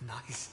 Nice.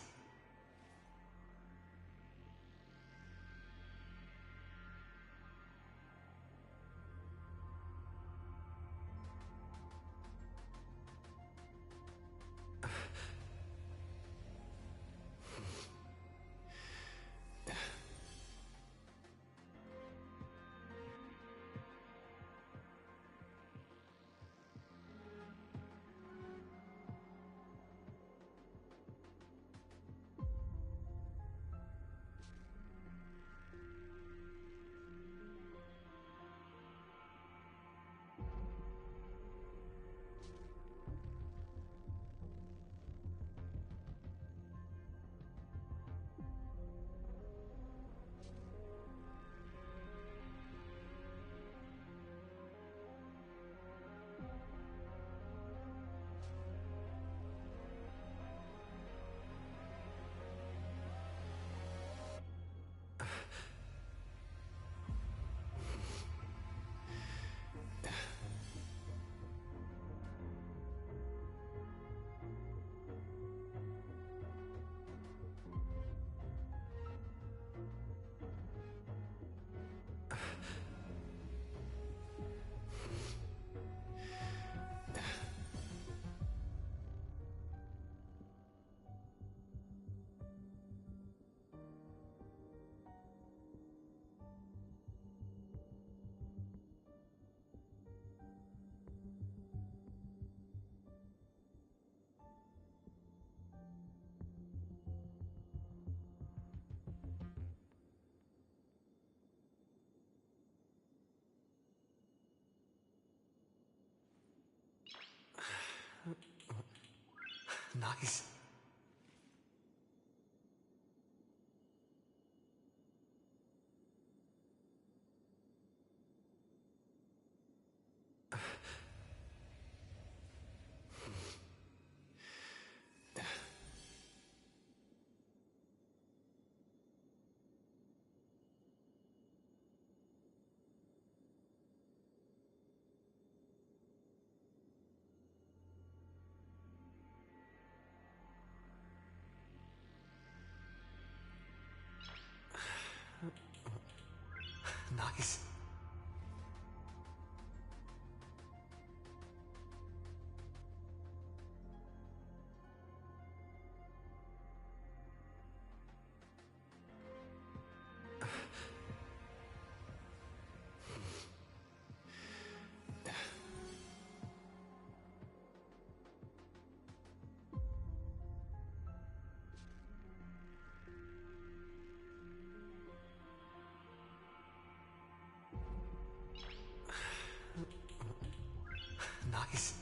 Nice. Nice. Nice.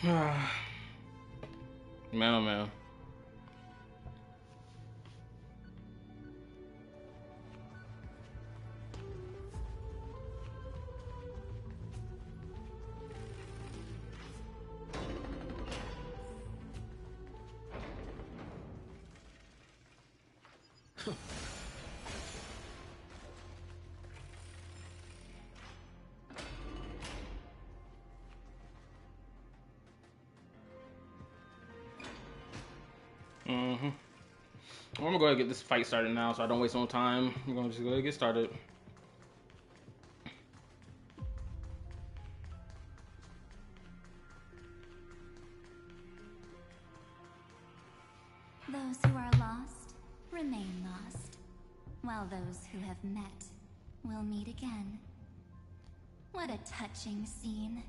Man, oh man. Mm-hmm. I'm gonna go ahead and get this fight started now so I don't waste no time. I'm gonna just go ahead and get started. Those who are lost remain lost, while those who have met will meet again. What a touching scene.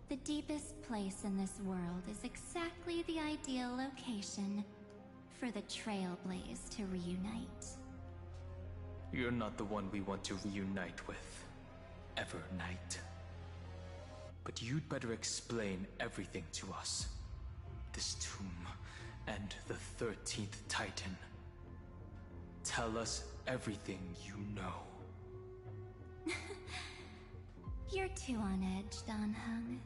The deepest place in this world is exactly the ideal location for the Trailblaze to reunite. You're not the one we want to reunite with, Evernight. But you'd better explain everything to us. This tomb and the 13th Titan. Tell us everything you know. You're too on edge, Dan Hung.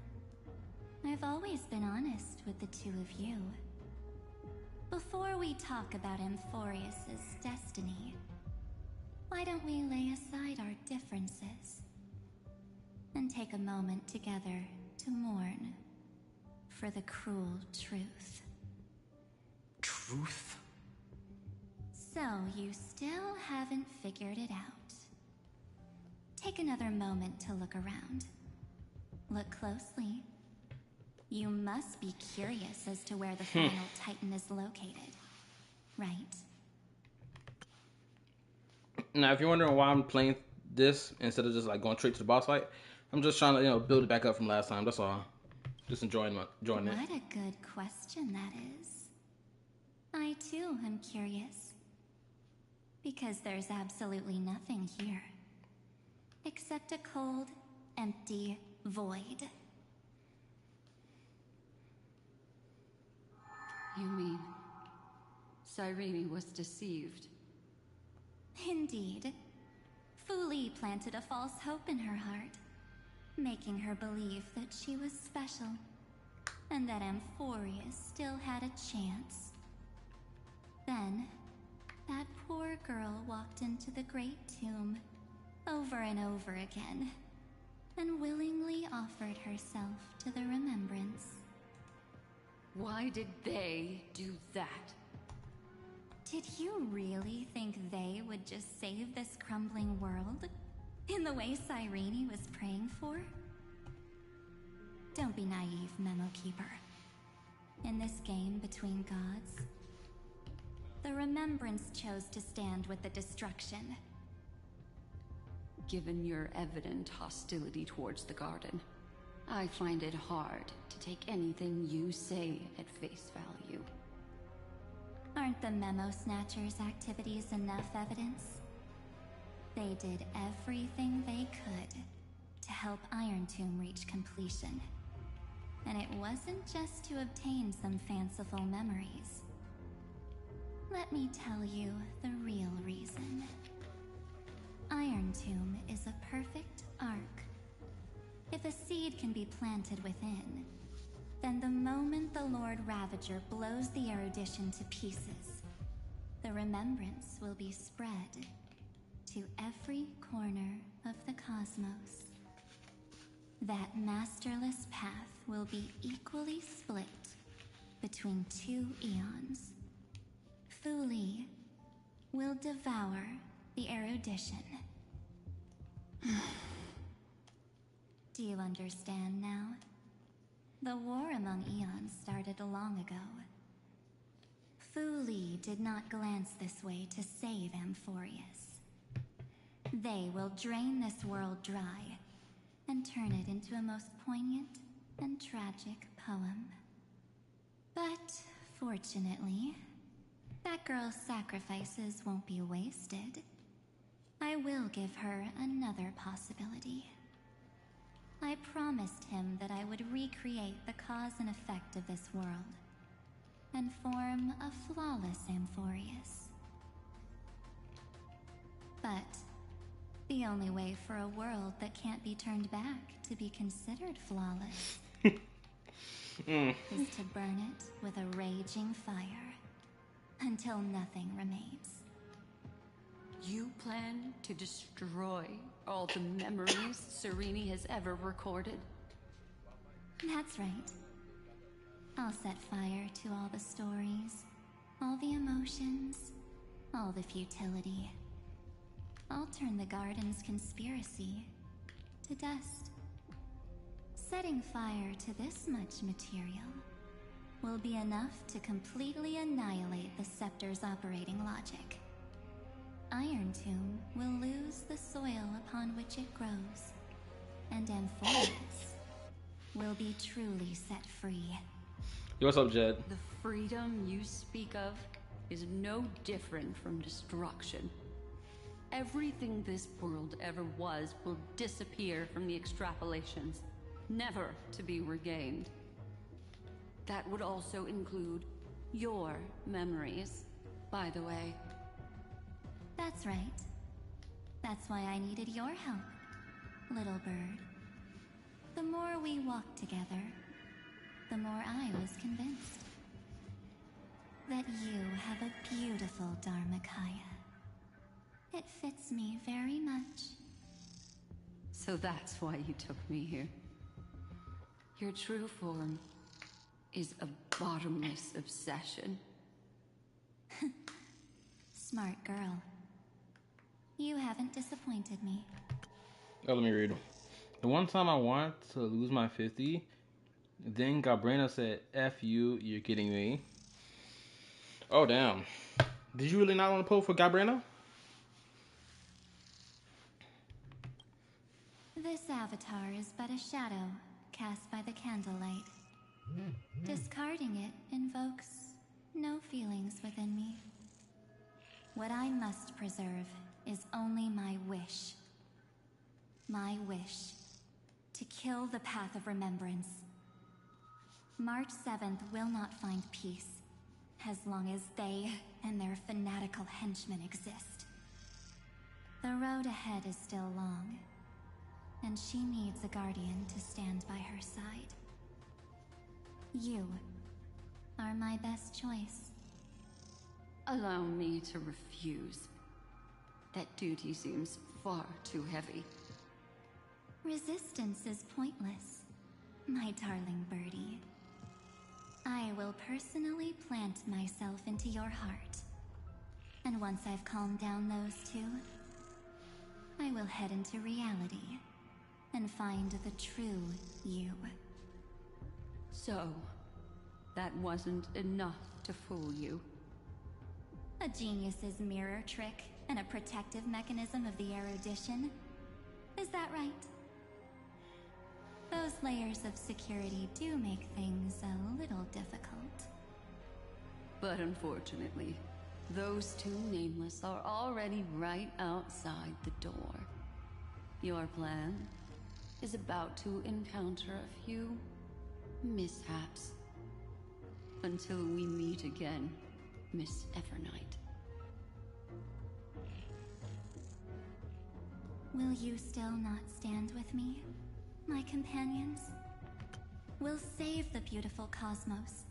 I've always been honest with the two of you. Before we talk about Amphorius's destiny, why don't we lay aside our differences and take a moment together to mourn for the cruel truth? Truth? So you still haven't figured it out. Take another moment to look around. Look closely. You must be curious as to where the final Titan is located, right? Now, if you're wondering why I'm playing this instead of just like going straight to the boss fight, I'm just trying to build it back up from last time. That's all. Just enjoying it. What a good question that is. I too am curious. Because there's absolutely nothing here. Except a cold, empty void. You mean Cyrene was deceived? Indeed. Fu Li planted a false hope in her heart, making her believe that she was special, and that Amphorius still had a chance. Then, that poor girl walked into the Great Tomb, over and over again, and willingly offered herself to the remembrance. Why did they do that? Did you really think they would just save this crumbling world? In the way Cyrene was praying for? Don't be naive, Memo Keeper. In this game between gods, the Remembrance chose to stand with the destruction. Given your evident hostility towards the Garden, I find it hard to take anything you say at face value. Aren't the Memo Snatchers' activities enough evidence? They did everything they could to help Iron Tomb reach completion. And it wasn't just to obtain some fanciful memories. Let me tell you the real reason. Iron Tomb is a perfect arc. If a seed can be planted within, then the moment the Lord Ravager blows the erudition to pieces, the remembrance will be spread to every corner of the cosmos. That masterless path will be equally split between two eons. Fu Li will devour the erudition. Do you understand now? The war among eons started long ago. Fu Li did not glance this way to save Amphorius. They will drain this world dry and turn it into a most poignant and tragic poem. But fortunately, that girl's sacrifices won't be wasted. I will give her another possibility. I promise promised him that I would recreate the cause and effect of this world and form a flawless Amphorius. But the only way for a world that can't be turned back to be considered flawless is to burn it with a raging fire until nothing remains. You plan to destroy all the memories Serene has ever recorded? That's right. I'll set fire to all the stories, all the emotions, all the futility. I'll turn the garden's conspiracy to dust. Setting fire to this much material will be enough to completely annihilate the scepter's operating logic. Iron Tomb will lose the soil upon which it grows, and Amphorius will be truly set free. Yo, what's up, Jed? The freedom you speak of is no different from destruction. Everything this world ever was will disappear from the extrapolations, never to be regained. That would also include your memories, by the way. That's right. That's why I needed your help, little bird. The more we walked together, the more I was convinced that you have a beautiful Dharmakaya. It fits me very much. So that's why you took me here. Your true form is a bottomless obsession. Smart girl. You haven't disappointed me. Oh, let me read. The one time I wanted to lose my 50, then Gabrina said, F you, you're kidding me. Oh, damn. Did you really not want to pull for Gabrina? This avatar is but a shadow cast by the candlelight. Discarding it invokes no feelings within me. What I must preserve is only my wish. My wish to kill the path of remembrance. March 7th will not find peace as long as they and their fanatical henchmen exist. The road ahead is still long, and she needs a guardian to stand by her side. You are my best choice. Allow me to refuse. That duty seems far too heavy. Resistance is pointless, my darling birdie. I will personally plant myself into your heart. And once I've calmed down those two, I will head into reality and find the true you. So, that wasn't enough to fool you. A genius's mirror trick and a protective mechanism of the erudition. Is that right? Those layers of security do make things a little difficult. But unfortunately, those two nameless are already right outside the door. Your plan is about to encounter a few mishaps. Until we meet again, Miss Evernight. Will you still not stand with me, my companions? We'll save the beautiful cosmos,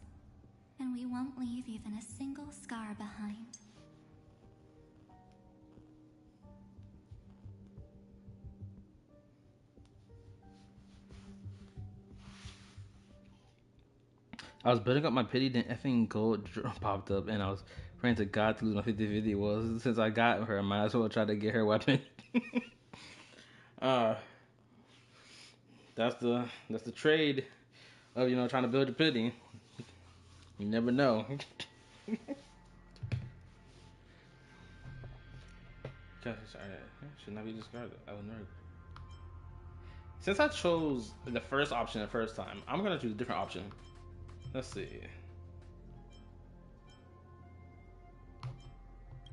and we won't leave even a single scar behind. I was building up my pity, then effing gold popped up, and I was praying to God to lose my 50-50. Well, since I got her, I might as well try to get her weapon. That's the trade of trying to build your pity. You never know. Sorry, should not be discarded. I will never. Since I chose the first option the first time, I'm gonna choose a different option. Let's see.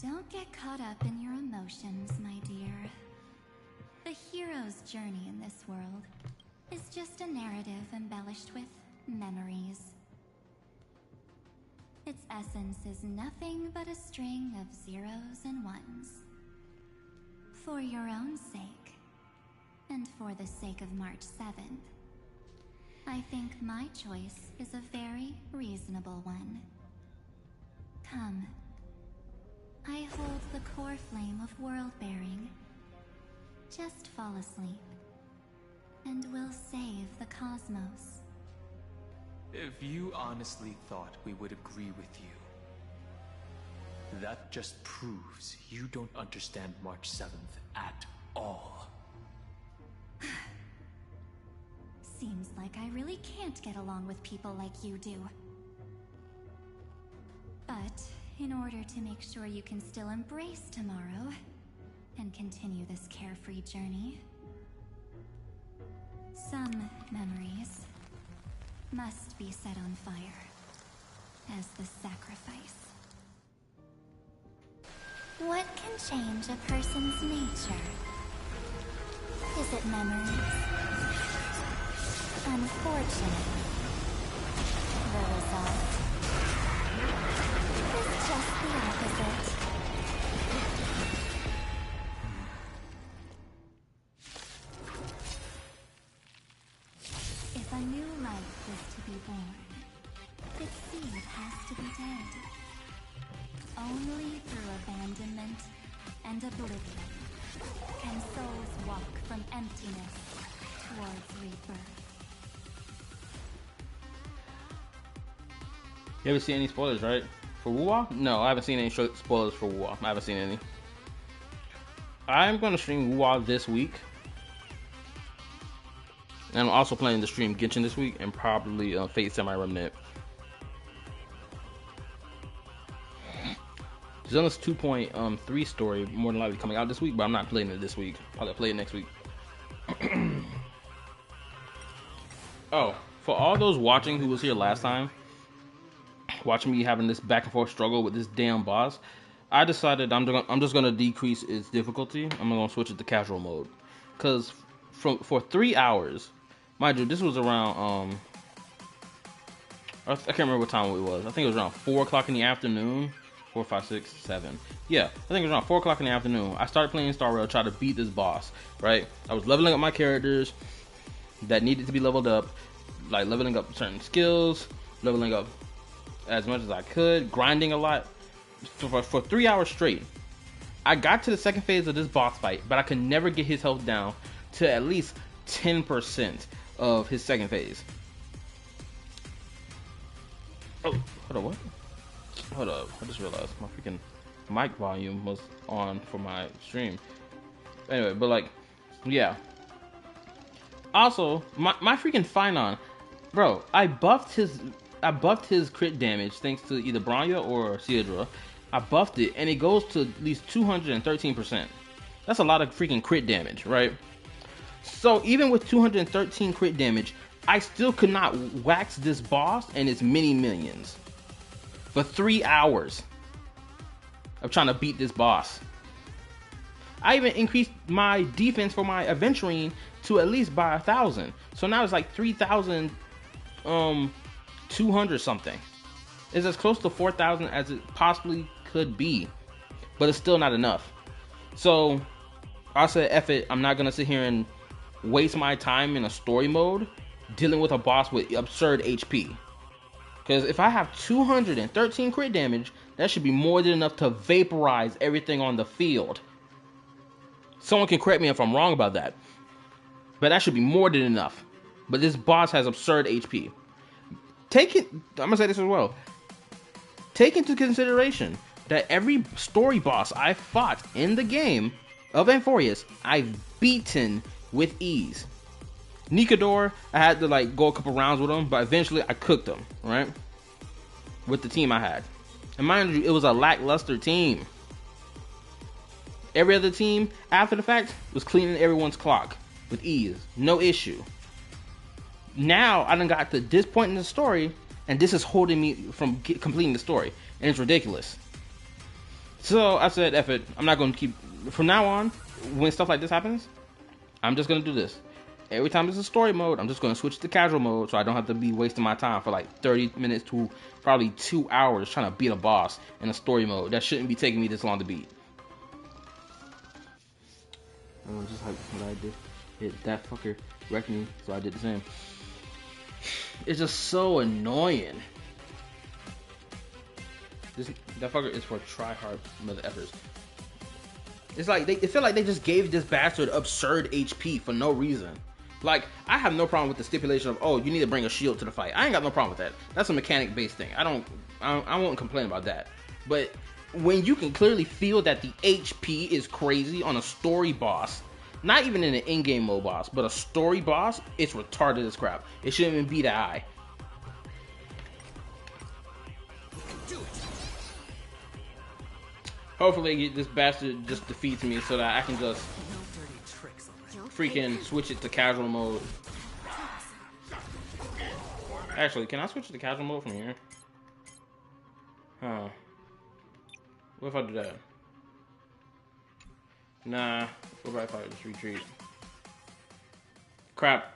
Don't get caught up in your emotions, my dear. The hero's journey in this world is just an narrative embellished with memories. Its essence is nothing but a string of zeros and ones. For your own sake, and for the sake of March 7th, I think my choice is a very reasonable one. Come. I hold the core flame of world-bearing. Just fall asleep, and we'll save the cosmos. If you honestly thought we would agree with you, that just proves you don't understand March 7th at all. Seems like I really can't get along with people like you do. But in order to make sure you can still embrace tomorrow and continue this carefree journey, some memories must be set on fire as the sacrifice. What can change a person's nature? Is it memories? Unfortunately, the result is just the opposite. If a new life is to be born, its seed has to be dead. Only through abandonment and oblivion can souls walk from emptiness towards rebirth. You haven't seen any spoilers, right? For Wuwa? No, I haven't seen any spoilers for Wuwa. I haven't seen any. I'm going to stream Wuwa this week. And I'm also planning to stream Genshin this week and probably Fate Semi-Remnant. Xeno's 2.3 story more than likely coming out this week, but I'm not playing it this week. Probably play it next week. Oh, for all those watching who was here last time, watching me having this back and forth struggle with this damn boss, I decided I'm just gonna decrease its difficulty. I'm gonna switch it to casual mode, cause for 3 hours, mind you, this was around I can't remember what time it was. I think it was around 4 o'clock in the afternoon. 4, 5, 6, 7. Yeah, I think it was around 4 o'clock in the afternoon. I started playing Star Rail, trying to beat this boss. Right, I was leveling up my characters that needed to be leveled up, like leveling up certain skills, leveling up as much as I could, grinding a lot for 3 hours straight. I got to the second phase of this boss fight, but I could never get his health down to at least 10% of his second phase. Oh, hold on, what? Hold up, I just realized my freaking mic volume was on for my stream. Anyway, but like, yeah. Also, my freaking Finon, bro, I buffed his crit damage thanks to either Bronya or Seadra. I buffed it, and it goes to at least 213%. That's a lot of freaking crit damage, right? So even with 213 crit damage, I still could not wax this boss and its mini minions for 3 hours of trying to beat this boss. I even increased my defense for my Aventurine to at least by 1,000. So now it's like 3,200 something. It's as close to 4,000 as it possibly could be, but it's still not enough. So I said, F it, I'm not gonna sit here and waste my time in a story mode dealing with a boss with absurd HP. Because if I have 213 crit damage, that should be more than enough to vaporize everything on the field. Someone can correct me if I'm wrong about that, but that should be more than enough. But this boss has absurd HP. I'm gonna say this as well. Take into consideration that every story boss I fought in the game of Amphorius, I've beaten with ease. Nikador, I had to like go a couple rounds with him, but eventually I cooked him, right? With the team I had. And mind you, it was a lackluster team. Every other team, after the fact, was cleaning everyone's clock with ease. No issue. Now, I done got to this point in the story, and this is holding me from completing the story. And it's ridiculous. So, I said, F it. I'm not going to keep... From now on, when stuff like this happens, I'm just going to do this. every time it's a story mode, I'm just gonna switch to casual mode so I don't have to be wasting my time for like 30 minutes to probably 2 hours trying to beat a boss in a story mode. That shouldn't be taking me this long to beat. Just like what I did. That fucker wrecked me, so I did the same. It's just so annoying. That fucker is for try-hard mother effers. It's like it feel like they just gave this bastard absurd HP for no reason. Like, I have no problem with the stipulation of, oh, you need to bring a shield to the fight. I ain't got no problem with that. That's a mechanic-based thing. I won't complain about that. But when you can clearly feel that the HP is crazy on a story boss, not even in an in-game mode boss, but a story boss, it's retarded as crap. It shouldn't even be that high. Hopefully this bastard just defeats me so that I can just freaking switch it to casual mode. Actually, can I switch it to casual mode from here? Huh. What if I do that? Nah. What about if I just retreat? Crap.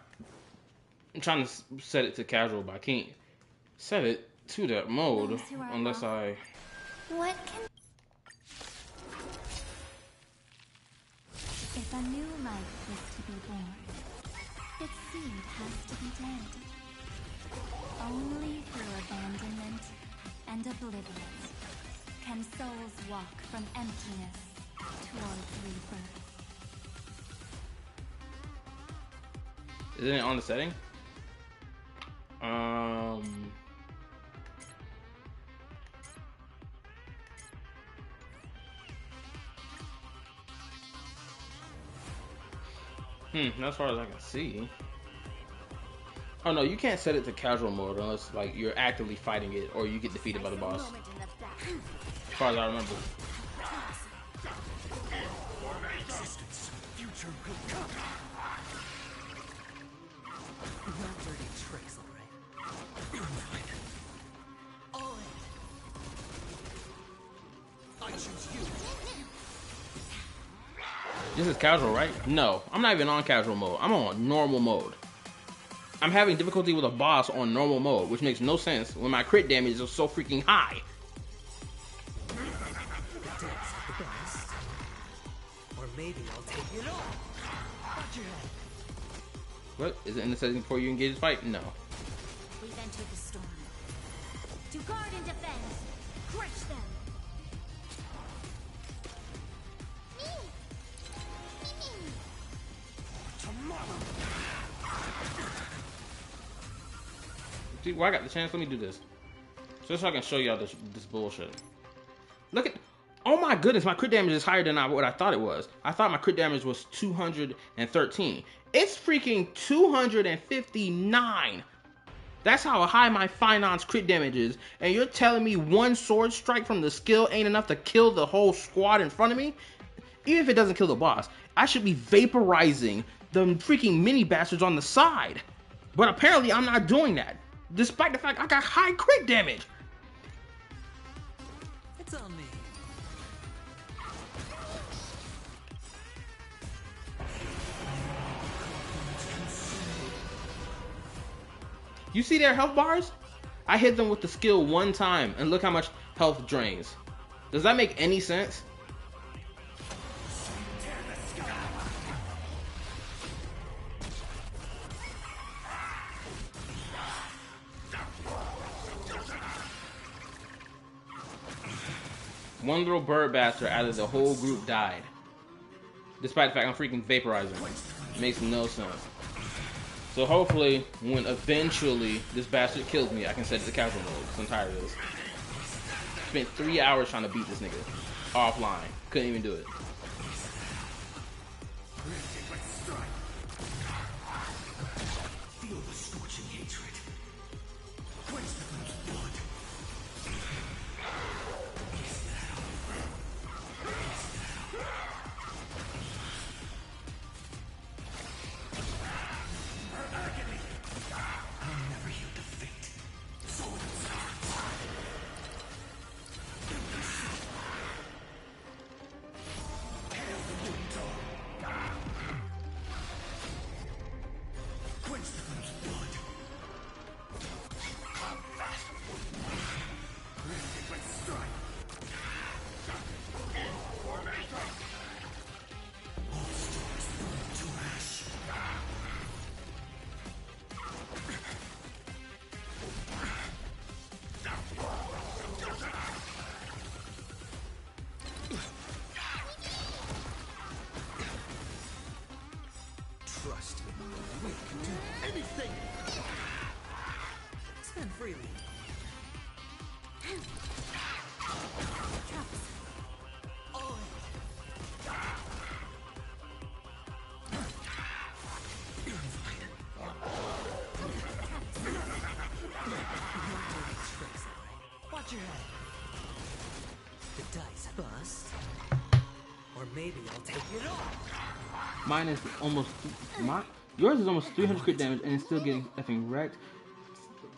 I'm trying to set it to casual, but I can't set it to that mode unless I... What can... If a new life is to be born, its seed has to be dead. Only through abandonment and oblivion can souls walk from emptiness towards rebirth. Isn't it on the setting? Not as far as I can see. Oh no, you can't set it to casual mode unless like you're actively fighting it or you get defeated by the boss. As far as I remember. This is casual, right? No, I'm not even on casual mode. I'm on normal mode. I'm having difficulty with a boss on normal mode, which makes no sense when my crit damage is so freaking high. Or maybe I'll take it all. Watch your head. What? Is it in the setting before you engage the fight? No. We've entered the storm. To guard and defend, crush them. See, well, I got the chance. Let me do this, just so I can show y'all this bullshit. Look at, oh my goodness, my crit damage is higher than what I thought it was. I thought my crit damage was 213. It's freaking 259. That's how high my finance crit damage is. And you're telling me one sword strike from the skill ain't enough to kill the whole squad in front of me? Even if it doesn't kill the boss, I should be vaporizing the freaking mini bastards on the side. But apparently I'm not doing that, despite the fact I got high crit damage. It's on me. You see their health bars? I hit them with the skill one time and look how much health drains. Does that make any sense? One little bird bastard out of the whole group died. Despite the fact I'm freaking vaporizing. It makes no sense. So hopefully, when eventually this bastard kills me, I can set it to casual mode. I'm tired of this. Spent 3 hours trying to beat this nigga. Offline. Couldn't even do it. Feel the scorching hatred. Quench the blood. freely. All watch your head. The dice bust. Or maybe I'll take it off. Mine is almost yours is almost 300 crit damage and it's still getting effing wrecked.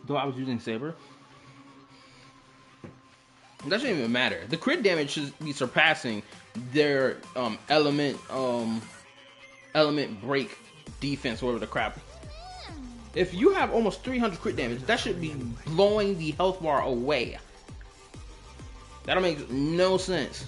Though I was using Saber. That shouldn't even matter. The crit damage should be surpassing their element break defense, whatever the crap. If you have almost 300 crit damage, that should be blowing the health bar away. That don't make no sense.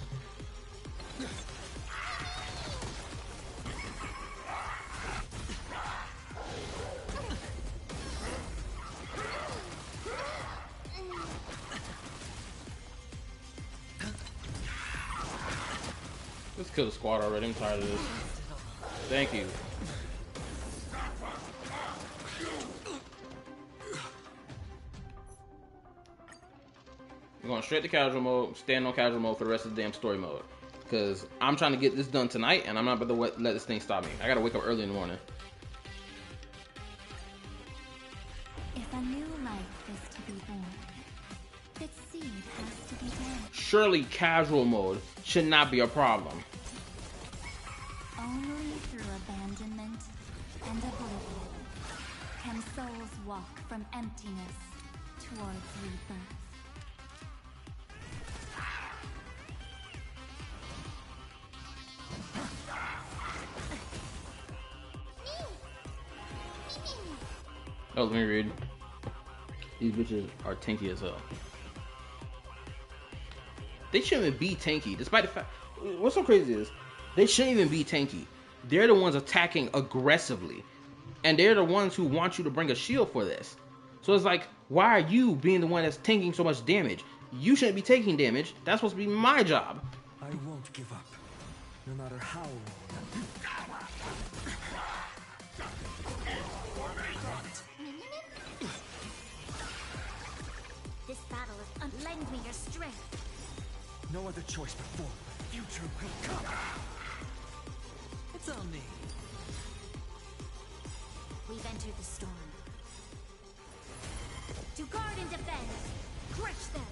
Let's kill the squad already. I'm tired of this. Thank you. We're going straight to casual mode, staying on casual mode for the rest of the damn story mode. Because I'm trying to get this done tonight, and I'm not about to let this thing stop me. I gotta wake up early in the morning. If a new life is to be born, its seed has to be dead. Surely casual mode should not be a problem. Only through abandonment and oblivion can souls walk from emptiness towards rebirth. Oh, let me read. These bitches are tanky as hell. They shouldn't even be tanky, despite the fact. What's so crazy is they shouldn't even be tanky. They're the ones attacking aggressively, and they're the ones who want you to bring a shield for this. So it's like, why are you being the one that's taking so much damage? You shouldn't be taking damage. That's supposed to be my job. I won't give up, no matter how long. This battle is lend me your strength. No other choice but forward. Future will come. It's on me. We've entered the storm. To guard and defend, crush them.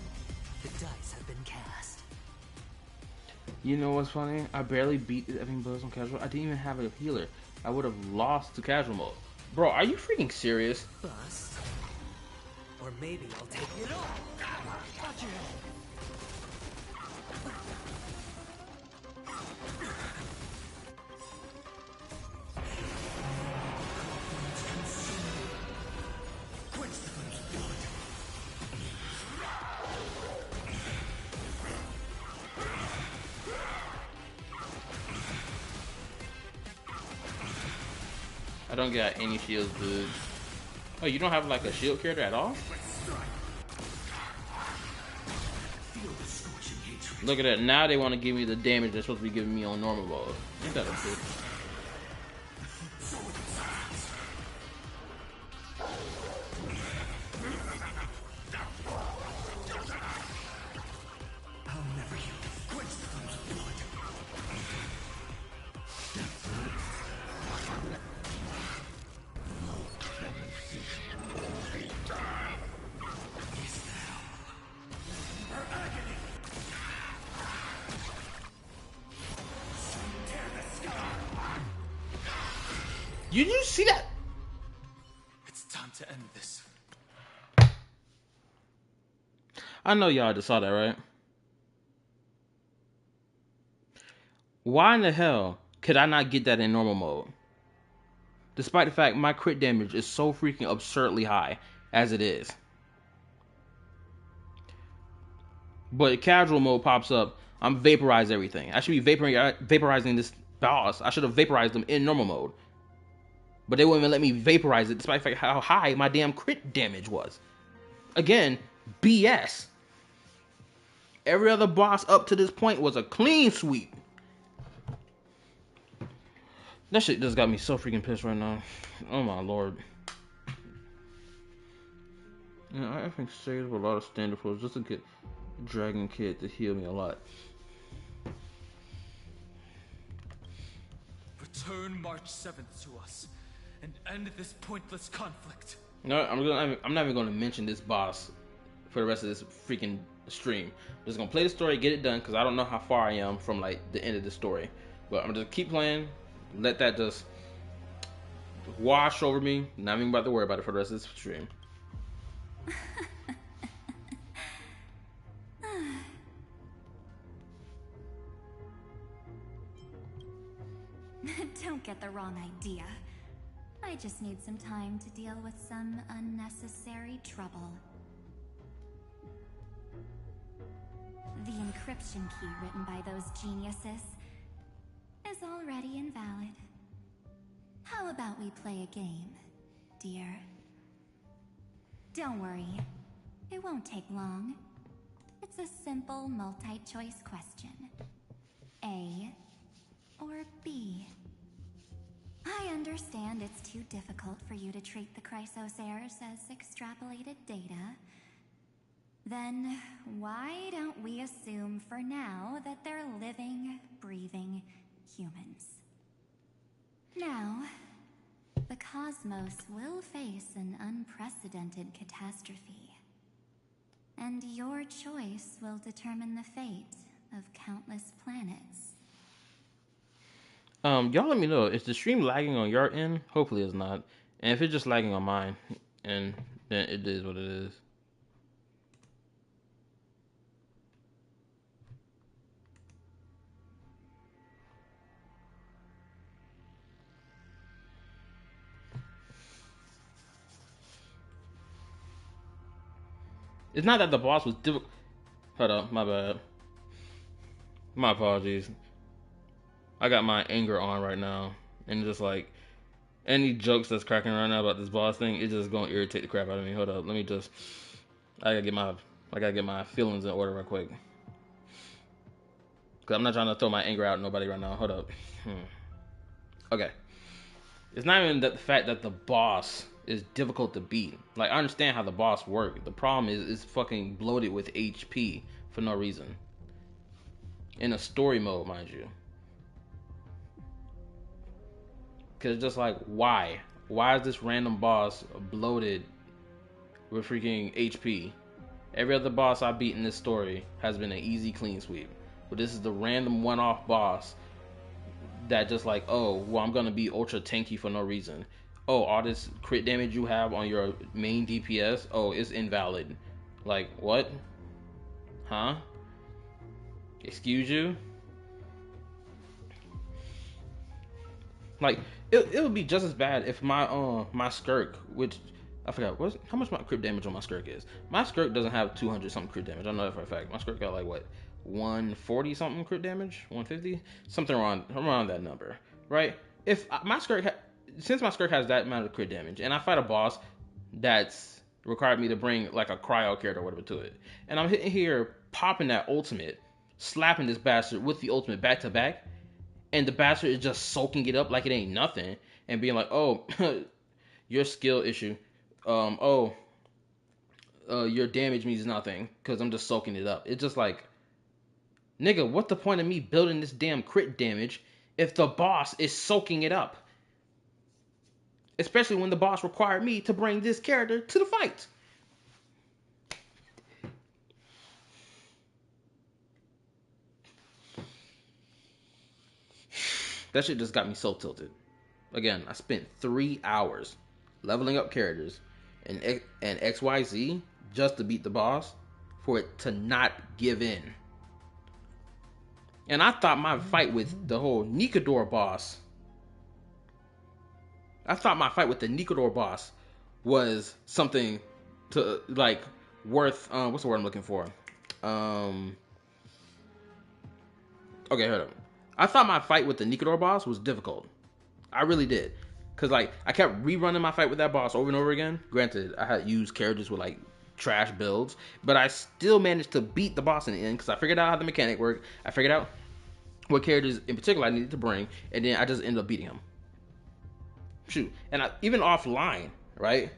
The dice have been cast. You know what's funny? I barely beat the effing Buzz on casual. I didn't even have a healer. I would have lost to casual mode. Bro, are you freaking serious? Bust. Or maybe I'll take it off. Watch your head. I don't got any shields, dude. Oh, you don't have like a shield character at all? Look at that. Now they want to give me the damage they're supposed to be giving me on normal mode. Ain't that a bitch? Did you see that? It's time to end this. I know y'all just saw that, right? Why in the hell could I not get that in normal mode? Despite the fact my crit damage is so freaking absurdly high as it is. But casual mode pops up, I'm vaporize everything. I should be vaporizing this boss. I should have vaporized them in normal mode. But they wouldn't even let me vaporize it despite the fact how high my damn crit damage was. Again, BS. Every other boss up to this point was a clean sweep. That shit just got me so freaking pissed right now. Oh my lord. And I think saved a lot of standard pros just to get Dragon Kid to heal me a lot. Return March 7th to us and end this pointless conflict. No, I'm not even going to mention this boss for the rest of this freaking stream. I'm just gonna play the story, get it done, because I don't know how far I am from like the end of the story. But I'm gonna just keep playing, let that just wash over me. Not even about to worry about it for the rest of this stream. Don't get the wrong idea. I just need some time to deal with some unnecessary trouble. The encryption key written by those geniuses is already invalid. How about we play a game, dear? Don't worry, it won't take long. It's a simple multi-choice question. A or B? I understand it's too difficult for you to treat the Chrysos heirs as extrapolated data. Then why don't we assume for now that they're living, breathing humans? Now, the cosmos will face an unprecedented catastrophe. And your choice will determine the fate of countless planets. Y'all let me know, is the stream lagging on your end? Hopefully it's not. And if it's just lagging on mine, and then it is what it is. It's not that the boss was difficult. Hold up, my bad. My apologies. I got my anger on right now, and just like any jokes that's cracking right now about this boss thing, it's just gonna irritate the crap out of me. Hold up, let me just. I gotta get my feelings in order real quick, cause I'm not trying to throw my anger out at nobody right now. Hold up. Okay. It's not even that the fact that the boss is difficult to beat. Like, I understand how the boss works. The problem is it's fucking bloated with HP for no reason. In a story mode, mind you. Cause it's just like, why? Why is this random boss bloated with freaking HP? Every other boss I beat in this story has been an easy clean sweep. But this is the random one-off boss that just like, oh, well, I'm gonna be ultra tanky for no reason. Oh, all this crit damage you have on your main DPS, oh, it's invalid. Like, what? Huh? Excuse you? Like, it would be just as bad if my Skirk, which I forgot how much my crit damage on my Skirk is. My Skirk doesn't have 200 something crit damage. I know that for a fact. My Skirk got like what, 140 something crit damage, 150, something around that number, right? If my Skirk, since my Skirk has that amount of crit damage, and I fight a boss that's required me to bring like a cryo character or whatever to it, and I'm hitting here popping that ultimate, slapping this bastard with the ultimate back to back. And the bastard is just soaking it up like it ain't nothing, and being like, "Oh, your skill issue. Your damage means nothing because I'm just soaking it up." It's just like, nigga, what's the point of me building this damn crit damage if the boss is soaking it up? Especially when the boss required me to bring this character to the fight. That shit just got me so tilted. Again, I spent 3 hours leveling up characters and XYZ just to beat the boss for it to not give in. And I thought my fight with the whole Nikador boss, was something to like worth what's the word I'm looking for? Okay, hold up. I thought my fight with the Nikador boss was difficult. I really did. Because, like, I kept rerunning my fight with that boss over and over again. Granted, I had used characters with, like, trash builds. But I still managed to beat the boss in the end. Because I figured out how the mechanic worked. I figured out what characters in particular I needed to bring. And then I just ended up beating him. Shoot. And even offline, right?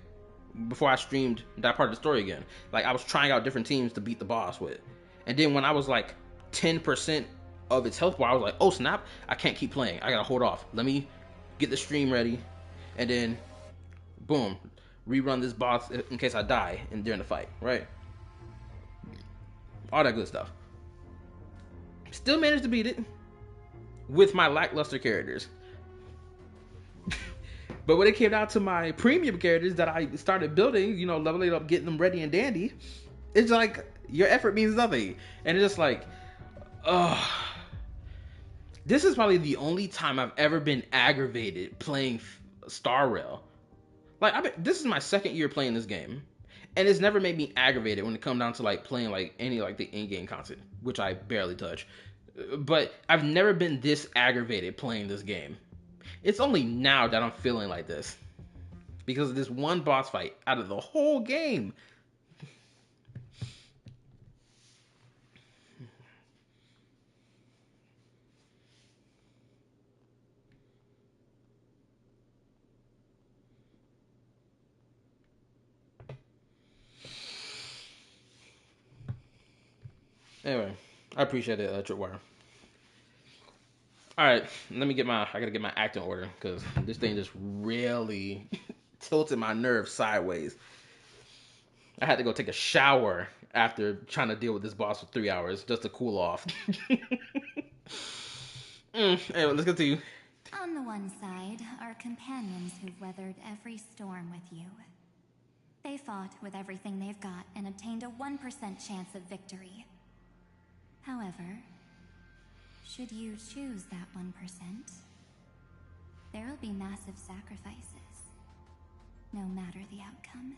before I streamed that part of the story again. Like, I was trying out different teams to beat the boss with. And then when I was like 10% of its health bar, I was like, oh snap, I can't keep playing. I gotta hold off. Let me get the stream ready. And then, boom, rerun this boss in case I die during the fight, right? All that good stuff. Still managed to beat it with my lackluster characters. But when it came down to my premium characters that I started building, you know, leveling up, getting them ready and dandy, it's like your effort means nothing. And it's just like, this is probably the only time I've ever been aggravated playing Star Rail. Like, this is my second year playing this game, and it's never made me aggravated when it comes down to like playing like any like the in-game content, which I barely touch. But I've never been this aggravated playing this game. It's only now that I'm feeling like this because of this one boss fight out of the whole game. Anyway, I appreciate it, Tripwire. All right, I gotta get my act in order because this thing just really tilted my nerves sideways. I had to go take a shower after trying to deal with this boss for 3 hours just to cool off. Anyway, let's continue. On the one side are companions who've weathered every storm with you. They fought with everything they've got and obtained a 1% chance of victory. However, should you choose that 1%, there will be massive sacrifices, no matter the outcome.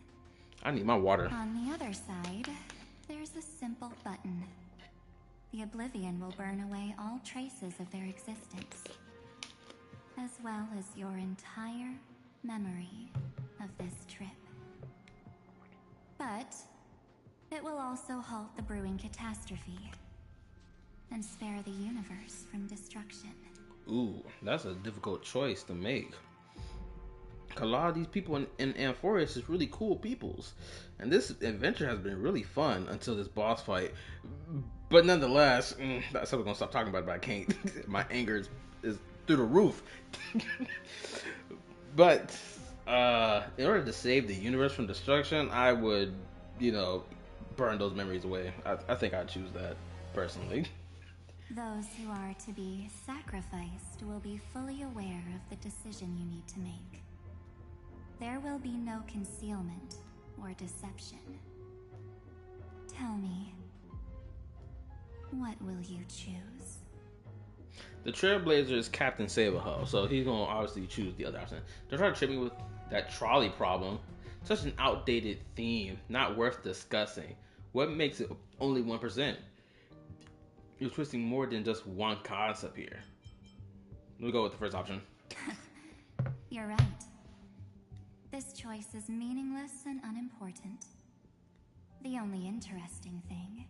I need my water. On the other side, there's a simple button. The Oblivion will burn away all traces of their existence, as well as your entire memory of this trip. But it will also halt the brewing catastrophe and spare the universe from destruction. Ooh, that's a difficult choice to make. A lot of these people in Amphoris is really cool peoples. And this adventure has been really fun until this boss fight. But nonetheless, I said we're gonna stop talking about it, but I can't. My anger is through the roof. But in order to save the universe from destruction, I would, burn those memories away. I think I'd choose that, personally. Those who are to be sacrificed will be fully aware of the decision you need to make. There will be no concealment or deception. Tell me, what will you choose? The Trailblazer is Captain Saberhull, so he's gonna obviously choose the other option. Don't try to trick me with that trolley problem. Such an outdated theme, not worth discussing. What makes it only 1%? You're twisting more than just one concept here. We'll go with the first option. You're right. This choice is meaningless and unimportant. The only interesting thing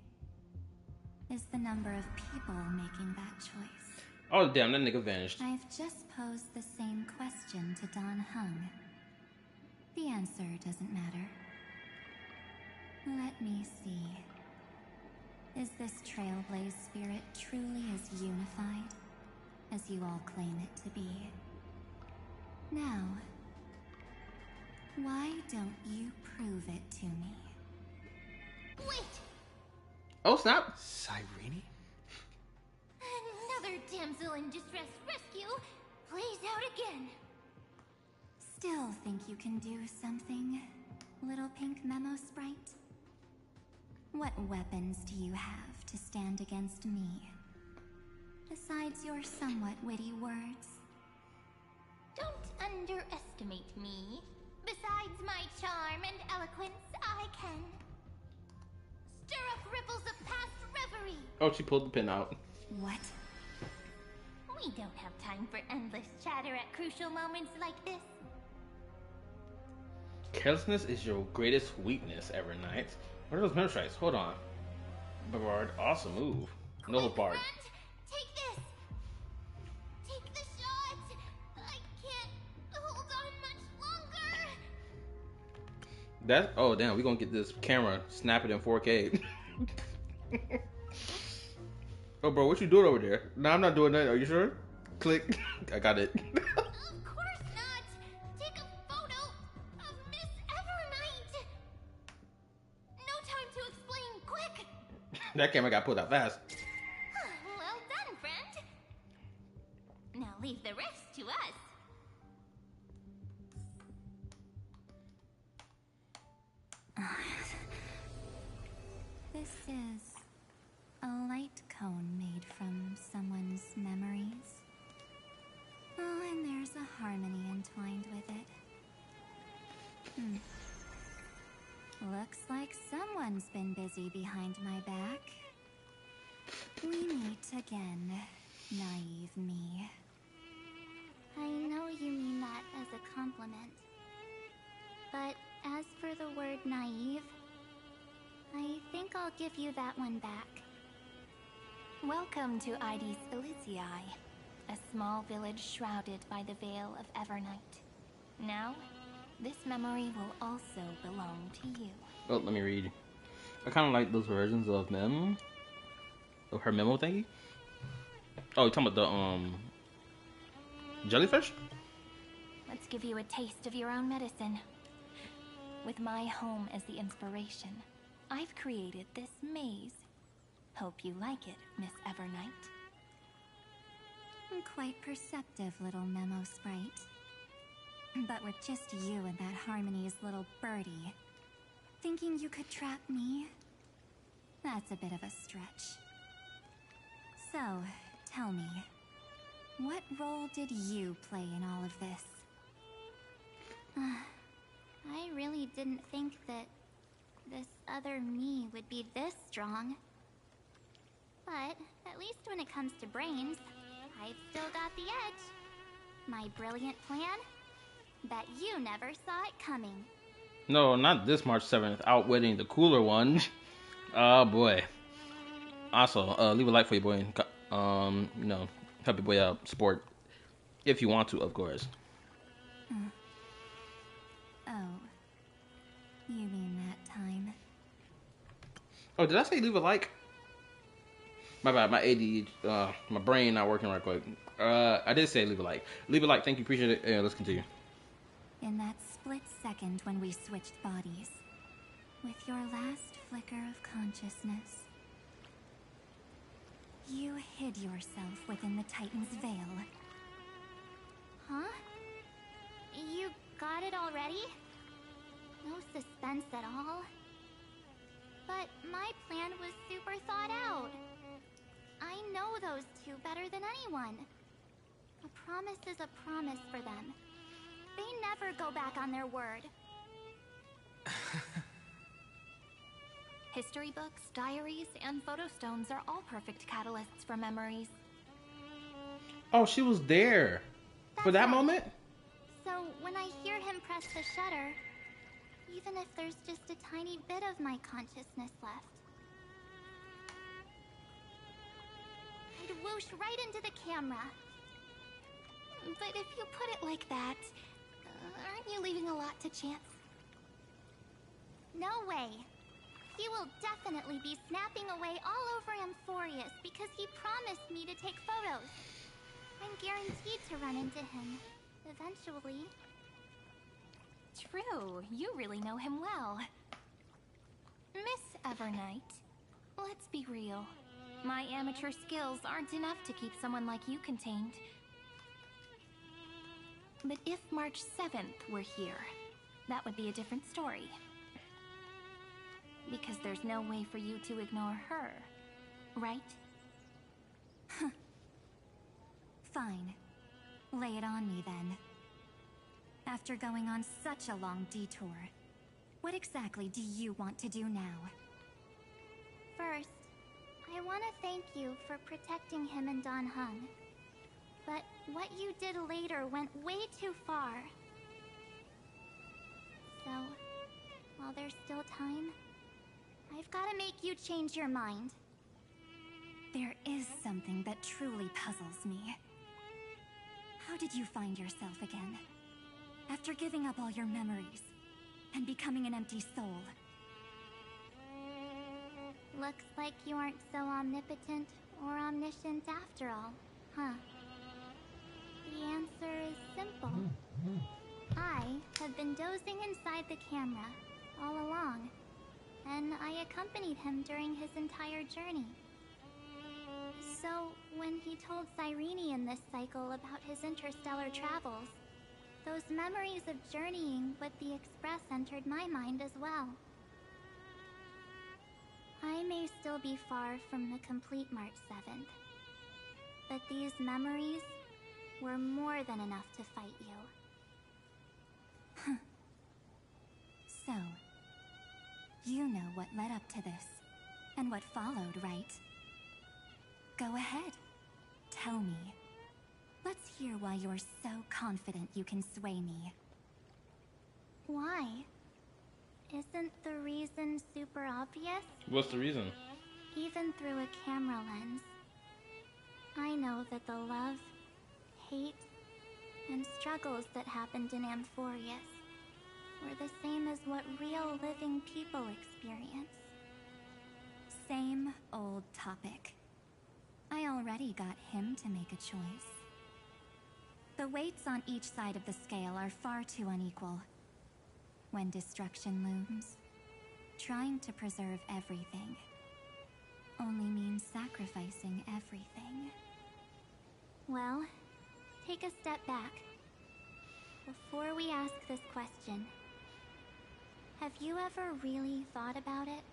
is the number of people making that choice. Oh damn, that nigga vanished. I've just posed the same question to Don Hung. The answer doesn't matter. Let me see. Is this Trailblaze spirit truly as unified as you all claim it to be? Now, why don't you prove it to me? Wait! Oh snap! Cyrene? Another damsel in distress rescue plays out again. Still think you can do something, little pink memo sprite? What weapons do you have to stand against me? Besides your somewhat witty words? Don't underestimate me. Besides my charm and eloquence, I can stir up ripples of past reverie. Oh, she pulled the pin out. What? We don't have time for endless chatter at crucial moments like this. Carelessness is your greatest weakness, Evernight. What are those memo strikes? Hold on. Bavard, awesome move. No Bard. Take this! Take the shot! I can't hold on much longer! That oh damn, we gonna get this camera, snap it in 4K. Oh bro, what you doing over there? No, I'm not doing that. Are you sure? Click. I got it. Of course not! Take a photo of Miss Evernight! No time to explain, quick! That camera got pulled out fast. Well done, friend. Now leave the rest to us. This is a light cone made from someone's memories. Oh, and there's a harmony entwined with it. Looks like someone's been busy behind my back. We meet again, naive me. I know you mean that as a compliment. But as for the word naive, I think I'll give you that one back. Welcome to Ides Elysiae, a small village shrouded by the veil of Evernight. Now, this memory will also belong to you. Oh, let me read. I kind of like those versions of her memo thingy. Oh, you talking about the jellyfish? Let's give you a taste of your own medicine. With my home as the inspiration, I've created this maze. Hope you like it, Miss Evernight. Quite perceptive little memo sprite. But with just you and that Harmony's little birdie, thinking you could trap me? That's a bit of a stretch. So, tell me, what role did you play in all of this? I really didn't think that this other me would be this strong. But at least when it comes to brains, I've still got the edge. My brilliant plan? Bet you never saw it coming. No, not this March 7th. Outwitting the cooler one. Oh boy. Also, leave a like for your boy. Help your boy out. Support if you want to, of course. Oh, you mean that time? Oh, did I say leave a like? My bad. My AD, my brain not working right quick. I did say leave a like. Leave a like. Thank you. Appreciate it. Yeah, let's continue. In that split second when we switched bodies, with your last flicker of consciousness, you hid yourself within the Titan's veil. Huh? You got it already? No suspense at all? But my plan was super thought out. I know those two better than anyone. A promise is a promise for them. They never go back on their word. History books, diaries, and photo stones are all perfect catalysts for memories. Oh, she was there for that That's right. moment. So when I hear him press the shutter, even if there's just a tiny bit of my consciousness left, I'd whoosh right into the camera. But if you put it like that, aren't you leaving a lot to chance? No way. He will definitely be snapping away all over Amphorius because he promised me to take photos. I'm guaranteed to run into him, eventually. True, you really know him well. Miss Evernight, let's be real. My amateur skills aren't enough to keep someone like you contained. But if March 7th were here, that would be a different story. Because there's no way for you to ignore her, right? Fine. Lay it on me then. After going on such a long detour, what exactly do you want to do now? First, I want to thank you for protecting him and Don Hung. But what you did later went way too far. So, while there's still time, I've got to make you change your mind. There is something that truly puzzles me. How did you find yourself again? After giving up all your memories? and becoming an empty soul. Looks like you aren't so omnipotent or omniscient after all, huh? The answer is simple. I have been dozing inside the camera all along, and I accompanied him during his entire journey. So, when he told Cyrene in this cycle about his interstellar travels, those memories of journeying with the Express entered my mind as well. I may still be far from the complete March 7th, but these memories were more than enough to fight you. So, you know what led up to this, and what followed, right? Go ahead. Tell me. Let's hear why you're so confident you can sway me. Why? Isn't the reason super obvious? What's the reason? Even through a camera lens, I know that the love, hate, and struggles that happened in Amphorius were the same as what real living people experience. Same old topic. I already got him to make a choice. The weights on each side of the scale are far too unequal. When destruction looms, trying to preserve everything only means sacrificing everything. Well, take a step back. Before we ask this question, have you ever really thought about it?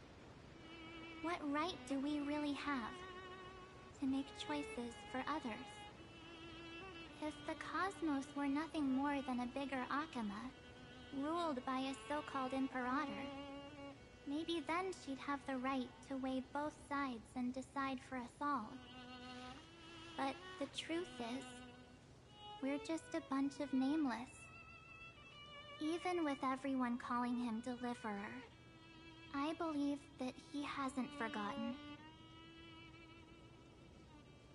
What right do we really have to make choices for others? If the cosmos were nothing more than a bigger Akama, ruled by a so-called imperator, maybe then she'd have the right to weigh both sides and decide for us all. But the truth is, we're just a bunch of nameless. Even with everyone calling him Deliverer, I believe that he hasn't forgotten.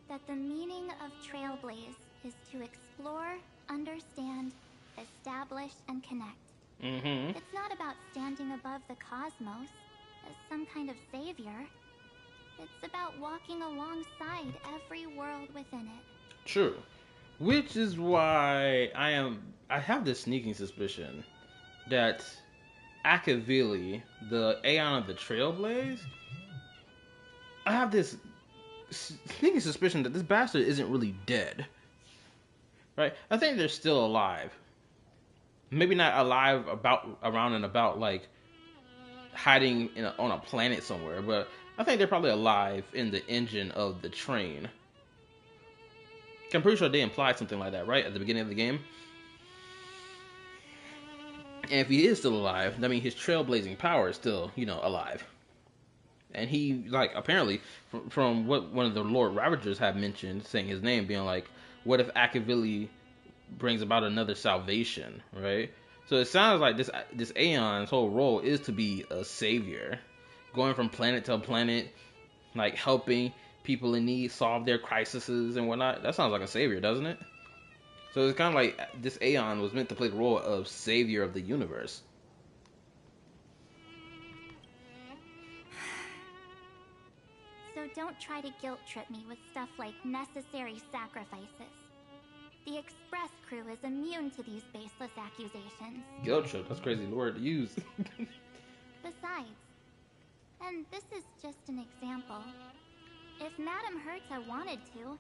That the meaning of Trailblaze is to explore, understand, establish, and connect. It's not about standing above the cosmos as some kind of savior. It's about walking alongside every world within it. True. Which is why I have this sneaking suspicion that Akavili, the Aeon of the Trailblaze, I have this sneaking suspicion that this bastard isn't really dead. Right? I think they're still alive. Maybe not alive around and about, like hiding on a planet somewhere, but I think they're probably alive in the engine of the train. I'm pretty sure they implied something like that, right? At the beginning of the game. And if he is still alive, that means his trailblazing power is still, alive. And he, apparently, from what one of the Lord Ravagers have mentioned, saying his name, being like, what if Akavili brings about another salvation, right? So it sounds like this Aeon's whole role is to be a savior, going from planet to planet, like helping people in need solve their crises and whatnot. That sounds like a savior, doesn't it? So it's kind of like this Aeon was meant to play the role of savior of the universe. So don't try to guilt trip me with stuff like necessary sacrifices. The Express crew is immune to these baseless accusations. Guilt trip, that's a crazy word to use. Besides, and this is just an example, if Madame Herta wanted to,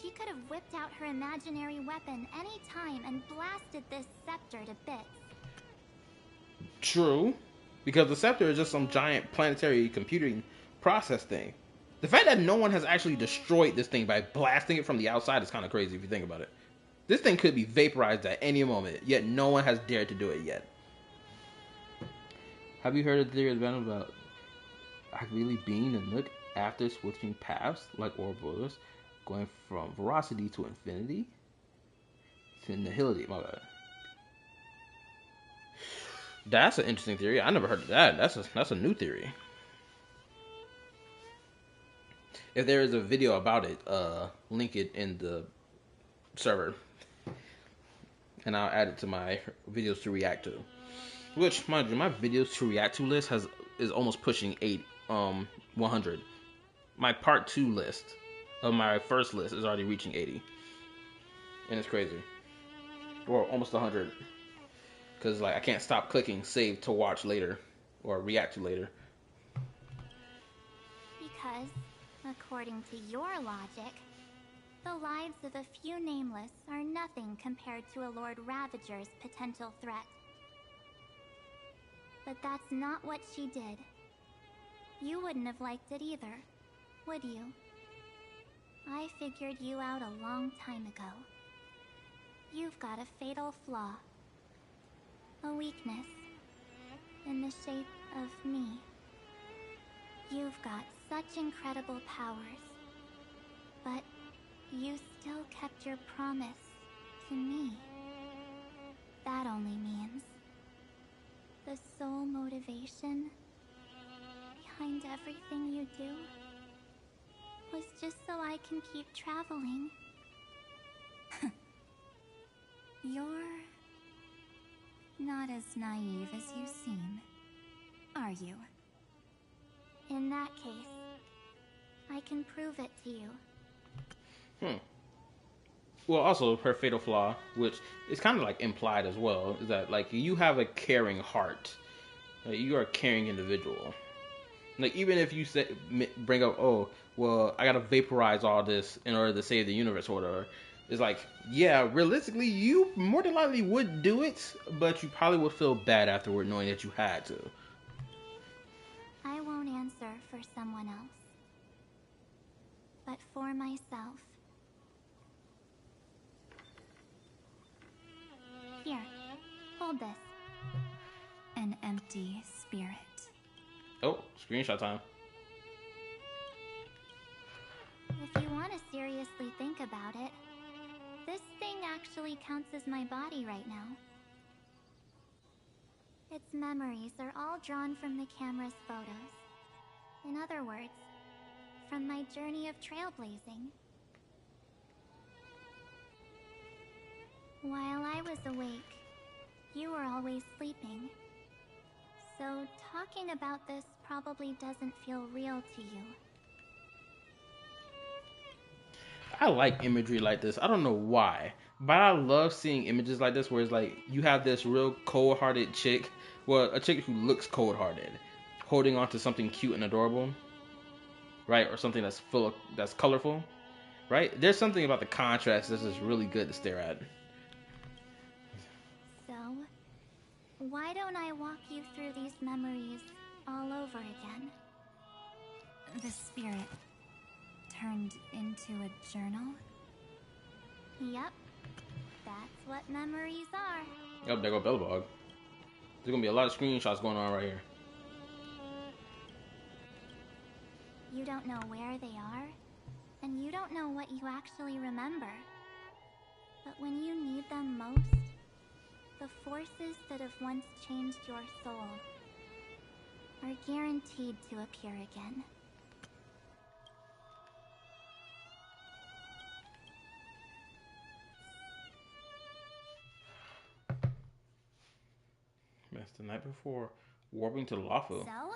she could have whipped out her imaginary weapon any time and blasted this scepter to bits. True, because the scepter is just some giant planetary computing process thing. The fact that no one has actually destroyed this thing by blasting it from the outside is kind of crazy if you think about it. This thing could be vaporized at any moment, yet no one has dared to do it yet. Have you heard of the theory about really being the Nook after switching paths like Ouroboros, going from veracity to infinity to nihility? My bad. That's an interesting theory. I never heard of that. That's a new theory. If there is a video about it, link it in the server, and I'll add it to my videos to react to. Which, mind you, my videos to react to list is almost pushing 100. My part 2 list of my first list is already reaching 80. And it's crazy. Or almost 100. Because like I can't stop clicking save to watch later or react to later. Because, according to your logic, the lives of a few nameless are nothing compared to a Lord Ravager's potential threat. But that's not what she did. You wouldn't have liked it either, would you? I figured you out a long time ago. You've got a fatal flaw. A weakness. In the shape of me. You've got such incredible powers. But you still kept your promise to me. That only means the sole motivation behind everything you do was just so I can keep traveling. You're not as naive as you seem, are you? In that case, I can prove it to you. Well, also her fatal flaw, which is kind of like implied as well, is that like you have a caring heart. Like, you are a caring individual. Like even if you say bring up, oh well, I gotta vaporize all this in order to save the universe or whatever. It's like, yeah, realistically, you more than likely would do it, but you probably would feel bad afterward knowing that you had to. I won't answer for someone else, but for myself. Here, hold this. An empty spirit. Oh, screenshot time. If you want to seriously think about it, this thing actually counts as my body right now. Its memories are all drawn from the camera's photos. In other words, from my journey of trailblazing. While I was awake, you were always sleeping. So talking about this probably doesn't feel real to you. I like imagery like this. I don't know why, but I love seeing images like this where it's like you have this real cold-hearted chick, well, a chick who looks cold-hearted, holding on to something cute and adorable, right? Or something that's colorful, right? There's something about the contrast that's just really good to stare at. So, why don't I walk you through these memories all over again? The spirit turned into a journal? Yep, that's what memories are. Oh, there go Bellabog. There's gonna be a lot of screenshots going on right here. You don't know where they are, and you don't know what you actually remember. But when you need them most, the forces that have once changed your soul are guaranteed to appear again. That's the night before warping to Lafu. So,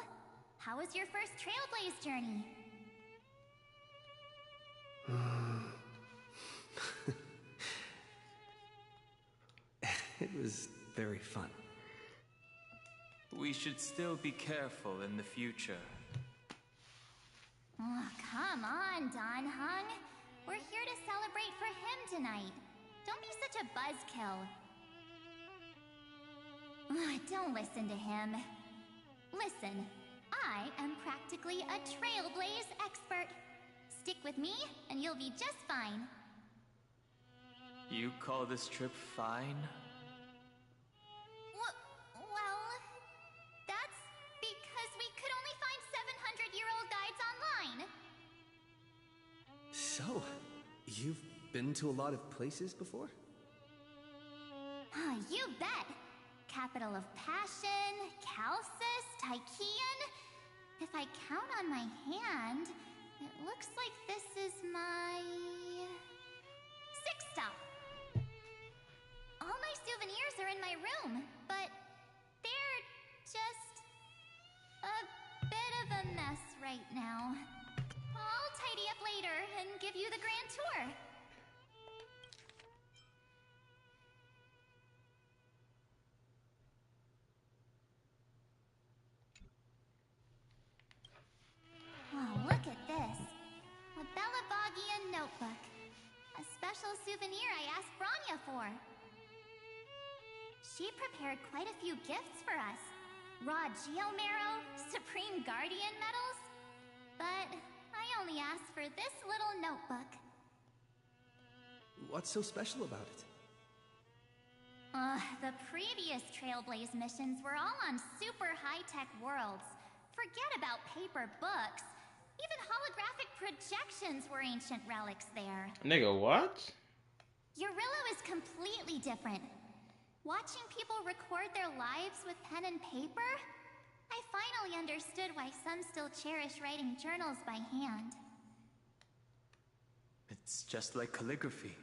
how was your first Trailblaze journey? It was very fun. We should still be careful in the future. Oh, come on, Don Hung. We're here to celebrate for him tonight. Don't be such a buzzkill. Don't listen to him. Listen, I am practically a Trailblaze expert. Stick with me, and you'll be just fine. You call this trip fine? Well, that's because we could only find 700-year-old guides online. So, you've been to a lot of places before? You bet. Capital of Passion, Calcis, Tychean. If I count on my hand, it looks like this is my 6th stop. All my souvenirs are in my room, but they're right now. I'll tidy up later and give you the grand tour. Oh, look at this. A Belabogian notebook. A special souvenir I asked Branya for. She prepared quite a few gifts for us. Raw Geomarrow, Supreme Guardian medals. But I only asked for this little notebook. What's so special about it? The previous Trailblaze missions were all on super high-tech worlds. Forget about paper books. Even holographic projections were ancient relics there. Nigga, what? Eurillo is completely different. Watching people record their lives with pen and paper, I finally understood why some still cherish writing journals by hand. It's just like calligraphy.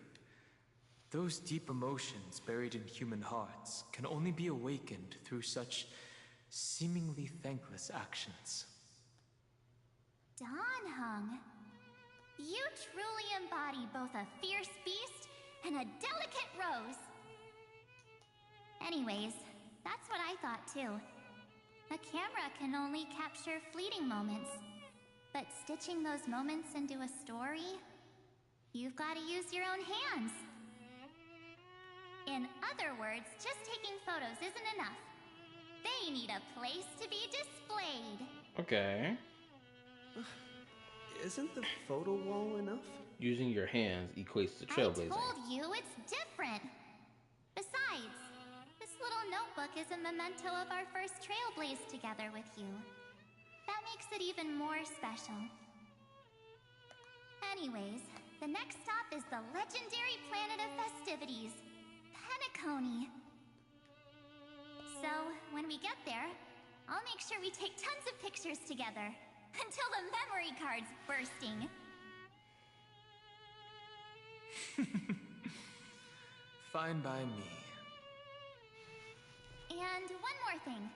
Those deep emotions buried in human hearts can only be awakened through such seemingly thankless actions. Danheng, you truly embody both a fierce beast and a delicate rose. Anyways, that's what I thought too. A camera can only capture fleeting moments, but stitching those moments into a story, you've got to use your own hands. In other words, just taking photos isn't enough. They need a place to be displayed. Okay. Isn't the photo wall enough? Using your hands equates to trailblazing. I told you it's different. Besides, this little notebook is a memento of our first Trailblaze together with you. That makes it even more special. Anyways, the next stop is the legendary planet of festivities, Penacony. So, when we get there, I'll make sure we take tons of pictures together, until the memory card's bursting. Fine by me. And one more thing.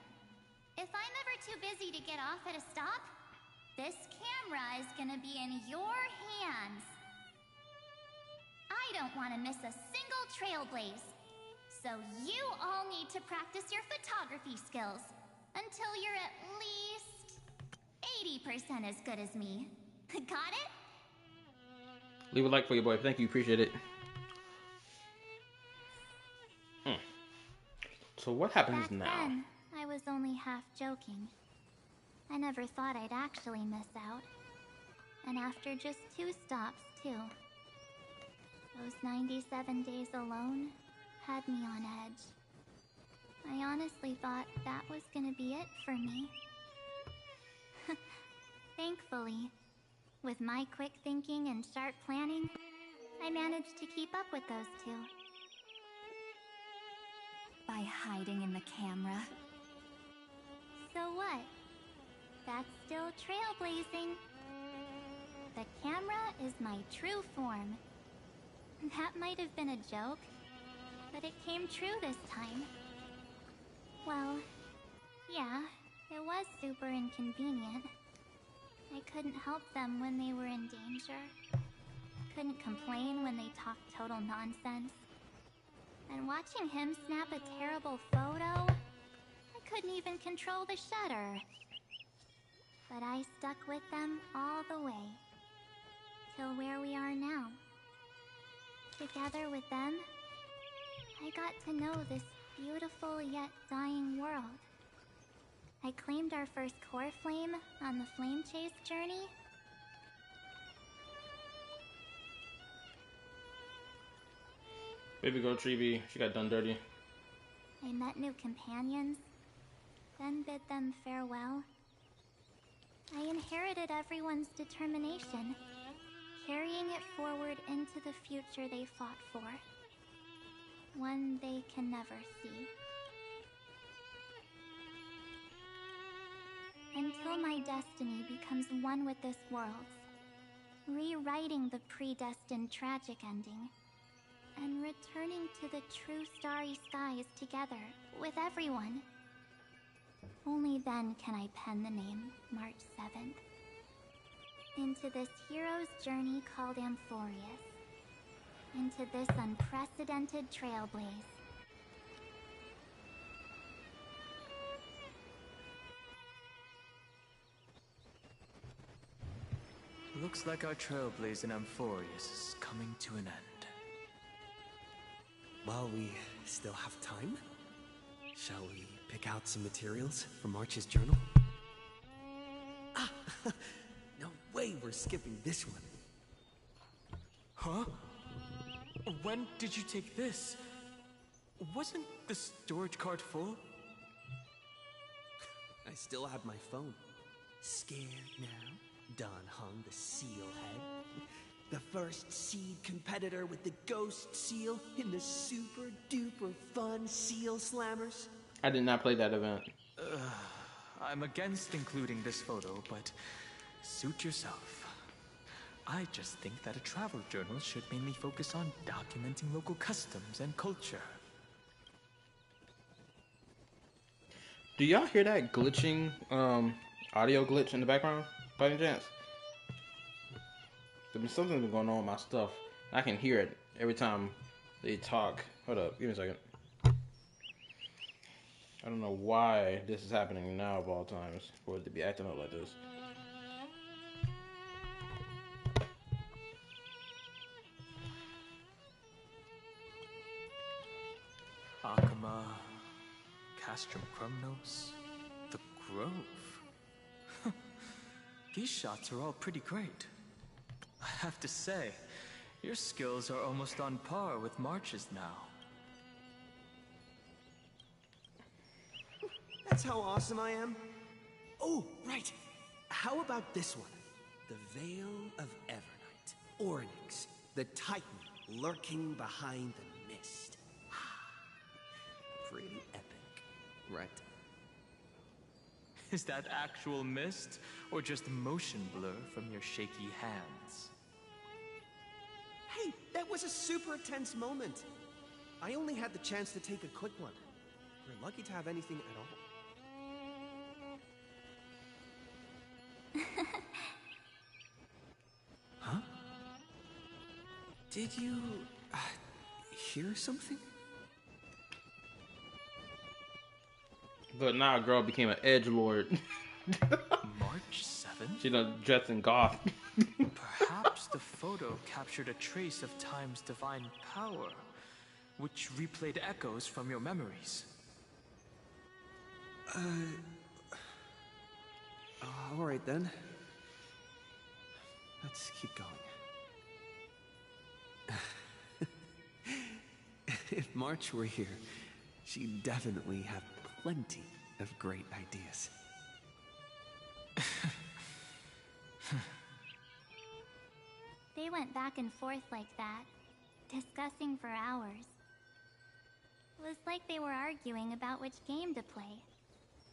If I'm ever too busy to get off at a stop, this camera is gonna be in your hands. I don't want to miss a single Trailblaze. So you all need to practice your photography skills until you're at least 80% as good as me. Got it? Leave a like for your boy. Thank you. Appreciate it. So what happens Back now? then, I was only half joking. I never thought I'd actually miss out. And after just 2 stops, too. Those 97 days alone had me on edge. I honestly thought that was gonna be it for me. Thankfully, with my quick thinking and sharp planning, I managed to keep up with those 2. By hiding in the camera. So what? That's still trailblazing. The camera is my true form. That might have been a joke, but it came true this time. Well, yeah, it was super inconvenient. I couldn't help them when they were in danger. Couldn't complain when they talked total nonsense. And watching him snap a terrible photo, I couldn't even control the shutter. But I stuck with them all the way, till where we are now. Together with them, I got to know this beautiful yet dying world. I claimed our first core flame on the flame chase journey. Baby girl Treeby, she got done dirty. I met new companions, then bid them farewell. I inherited everyone's determination, carrying it forward into the future they fought for. One they can never see. Until my destiny becomes one with this world's, rewriting the predestined tragic ending, and returning to the true starry skies together with everyone. Only then can I pen the name March 7th. into this hero's journey called Amphorius. Into this unprecedented trailblaze. Looks like our trailblaze in Amphorius is coming to an end. While we still have time, shall we pick out some materials for March's journal? Ah, no way we're skipping this one. Huh? When did you take this? Wasn't the storage card full? I still have my phone. Scared now? Don Hung, the seal head. The first seed competitor with the ghost seal in the super duper fun seal slammers. I did not play that event. I'm against including this photo, but suit yourself. I just think that a travel journal should mainly focus on documenting local customs and culture. Do y'all hear that glitching, audio glitch in the background, by any chance? Something's been going on with my stuff. I can hear it every time they talk. Hold up, give me a second. I don't know why this is happening now of all times, for it to be acting up like this. Akama, Castrum Krumnos, the Grove. These shots are all pretty great. I have to say, your skills are almost on par with March's now. That's how awesome I am. Oh, right. How about this one? The Veil of Evernight. Ornyx, the Titan lurking behind the mist. Pretty epic, right? Is that actual mist, or just motion blur from your shaky hands? Hey, that was a super tense moment. I only had the chance to take a quick one. We're lucky to have anything at all. Huh? Did you hear something? But now a girl became an edgelord. March 7th? She done dressed in goth. Perhaps the photo captured a trace of time's divine power, which replayed echoes from your memories. Alright then. Let's keep going. If March were here, she'd definitely have plenty of great ideas. They went back and forth like that, discussing for hours. It was like they were arguing about which game to play.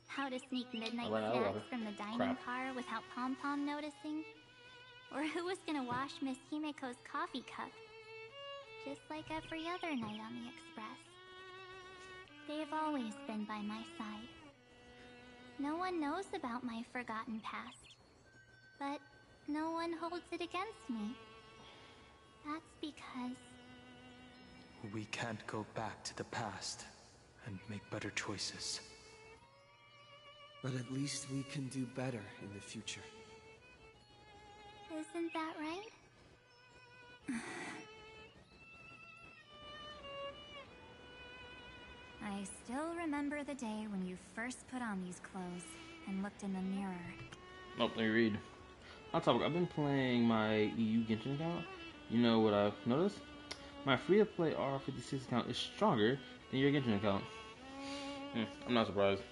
How to sneak midnight snacks from the dining car without Pom-Pom noticing. Or who was gonna wash Miss Himeko's coffee cup. Just like every other night on the Express. They've always been by my side. No one knows about my forgotten past. But no one holds it against me. That's because... We can't go back to the past and make better choices. But at least we can do better in the future. Isn't that right? I still remember the day when you first put on these clothes and looked in the mirror. Nope, let me read. On topic, I've been playing my EU Genshin account. You know what I've noticed? My free-to-play R56 account is stronger than your Genshin account. I'm not surprised.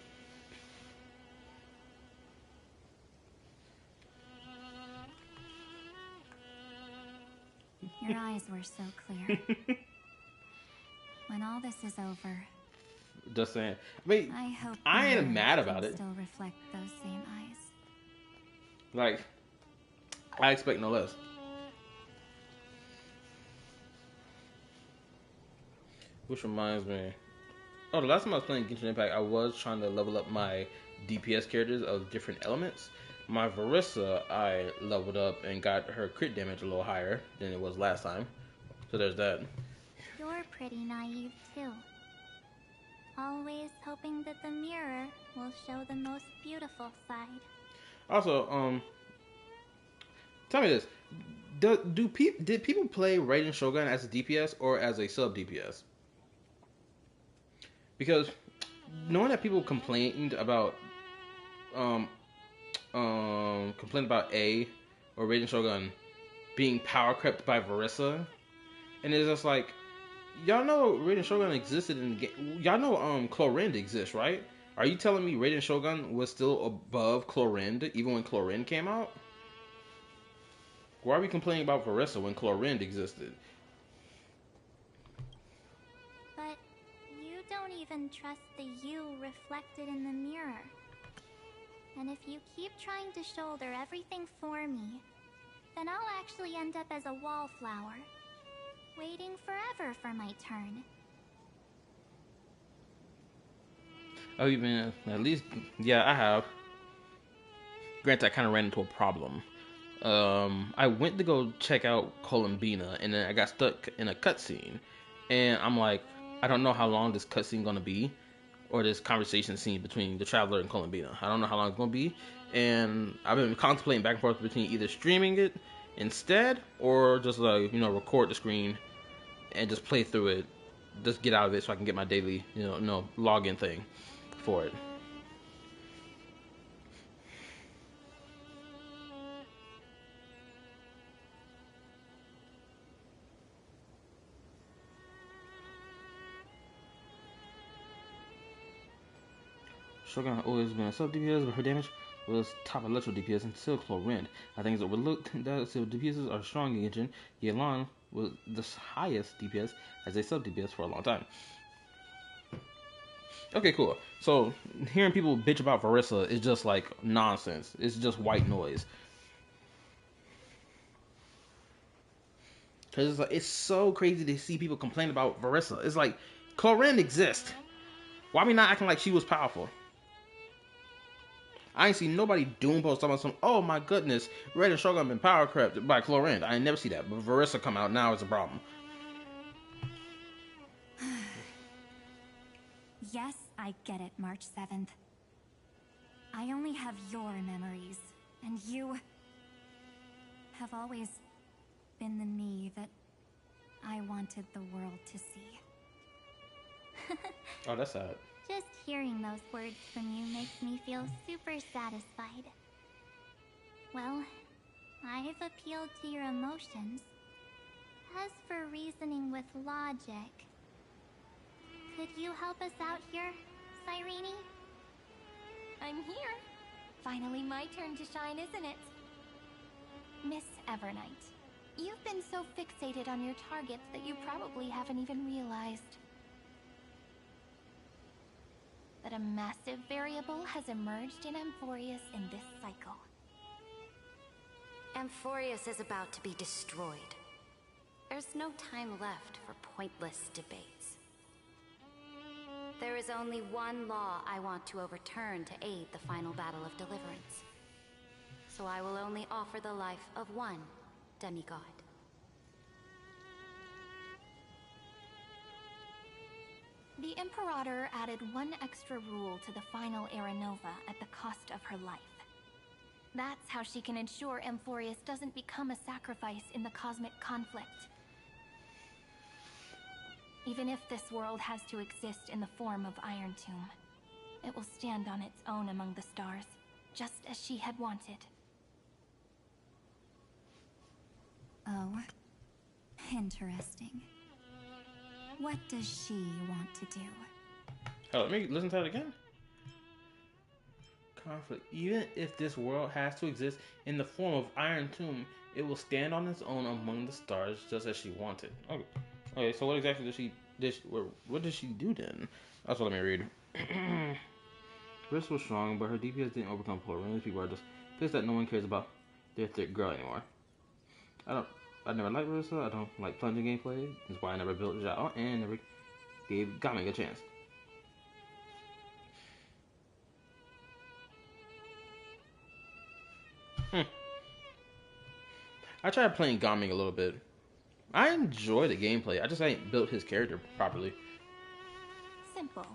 Your eyes were so clear. When all this is over, Just saying. I mean, I hope I ain't the mad mirror about can it. still reflect those same eyes. Like, I expect no less. Which reminds me. Oh, the last time I was playing Genshin Impact, I was trying to level up my DPS characters of different elements. my Varissa, I leveled up and got her crit damage a little higher than it was last time. So there's that. You're pretty naive, too. Always hoping that the mirror will show the most beautiful side. Also, tell me this: did people play Raiden Shogun as a DPS or as a sub DPS? Because knowing that people um complained about A or Raiden Shogun being power crept by Varissa, and it's just like, y'all know Raiden Shogun existed in the game. Y'all know Chlorinde exists, right? Are you telling me Raiden Shogun was still above Chlorinde even when Chlorinde came out? Why are we complaining about Varissa when Chlorinde existed? But you don't even trust the you reflected in the mirror. And if you keep trying to shoulder everything for me, then I'll actually end up as a wallflower, waiting forever for my turn. Oh, you've been at least, yeah, I have. Granted, I kind of ran into a problem. I went to go check out Columbina, and then I got stuck in a cutscene, and I'm like, I don't know how long this cutscene gonna be, or this conversation scene between the traveler and Columbina. I don't know how long it's gonna be, and I've been contemplating back and forth between either streaming it instead, or just like, record the screen and just play through it, just get out of it so I can get my daily, login thing for it. Shogun had always been a sub DPS, but her damage was top electro DPS until Chlorinde. I think it's overlooked that so DPSs are strong engine. Yelan was the highest DPS as a sub DPS for a long time. Okay, cool. So hearing people bitch about Varissa is just like nonsense. It's just white noise. Cause it's so crazy to see people complain about Varissa. It's like Chlorinde exists. Why we not acting like she was powerful? I ain't seen nobody doom post talking about some, oh my goodness, Raiden Shogun been power crept by Chlorinde. I ain't never see that. But Varissa come out, now it's a problem. Yes, I get it, March 7th. I only have your memories, and you have always been the me that I wanted the world to see. Oh, that's sad. Just hearing those words from you makes me feel super satisfied. Well, I've appealed to your emotions. As for reasoning with logic, could you help us out here, Cyrene? I'm here. Finally my turn to shine, isn't it? Miss Evernight, you've been so fixated on your targets that you probably haven't even realized that a massive variable has emerged in Amphorius in this cycle. Amphorius is about to be destroyed. There's no time left for pointless debates. There is only one law I want to overturn to aid the final battle of deliverance. So I will only offer the life of one demigod. The Imperator added one extra rule to the final Era Nova at the cost of her life. That's how she can ensure Amphorius doesn't become a sacrifice in the cosmic conflict. Even if this world has to exist in the form of Iron Tomb, it will stand on its own among the stars, just as she had wanted. Oh, interesting. What does she want to do? Oh, let me listen to that again. Conflict. Even if this world has to exist in the form of Iron Tomb, it will stand on its own among the stars, just as she wanted. Okay. Okay. So what exactly what did she do then? That's what let me read. Riss was strong, but her DPS didn't overcome Chlorinde. People are just pissed that no one cares about their thick girl anymore. I never liked Marissa. I don't like plunging gameplay. That's why I never built Zhao and never gave Gaming a chance. I tried playing Gaming a little bit. I enjoy the gameplay. I just ain't built his character properly. Simple.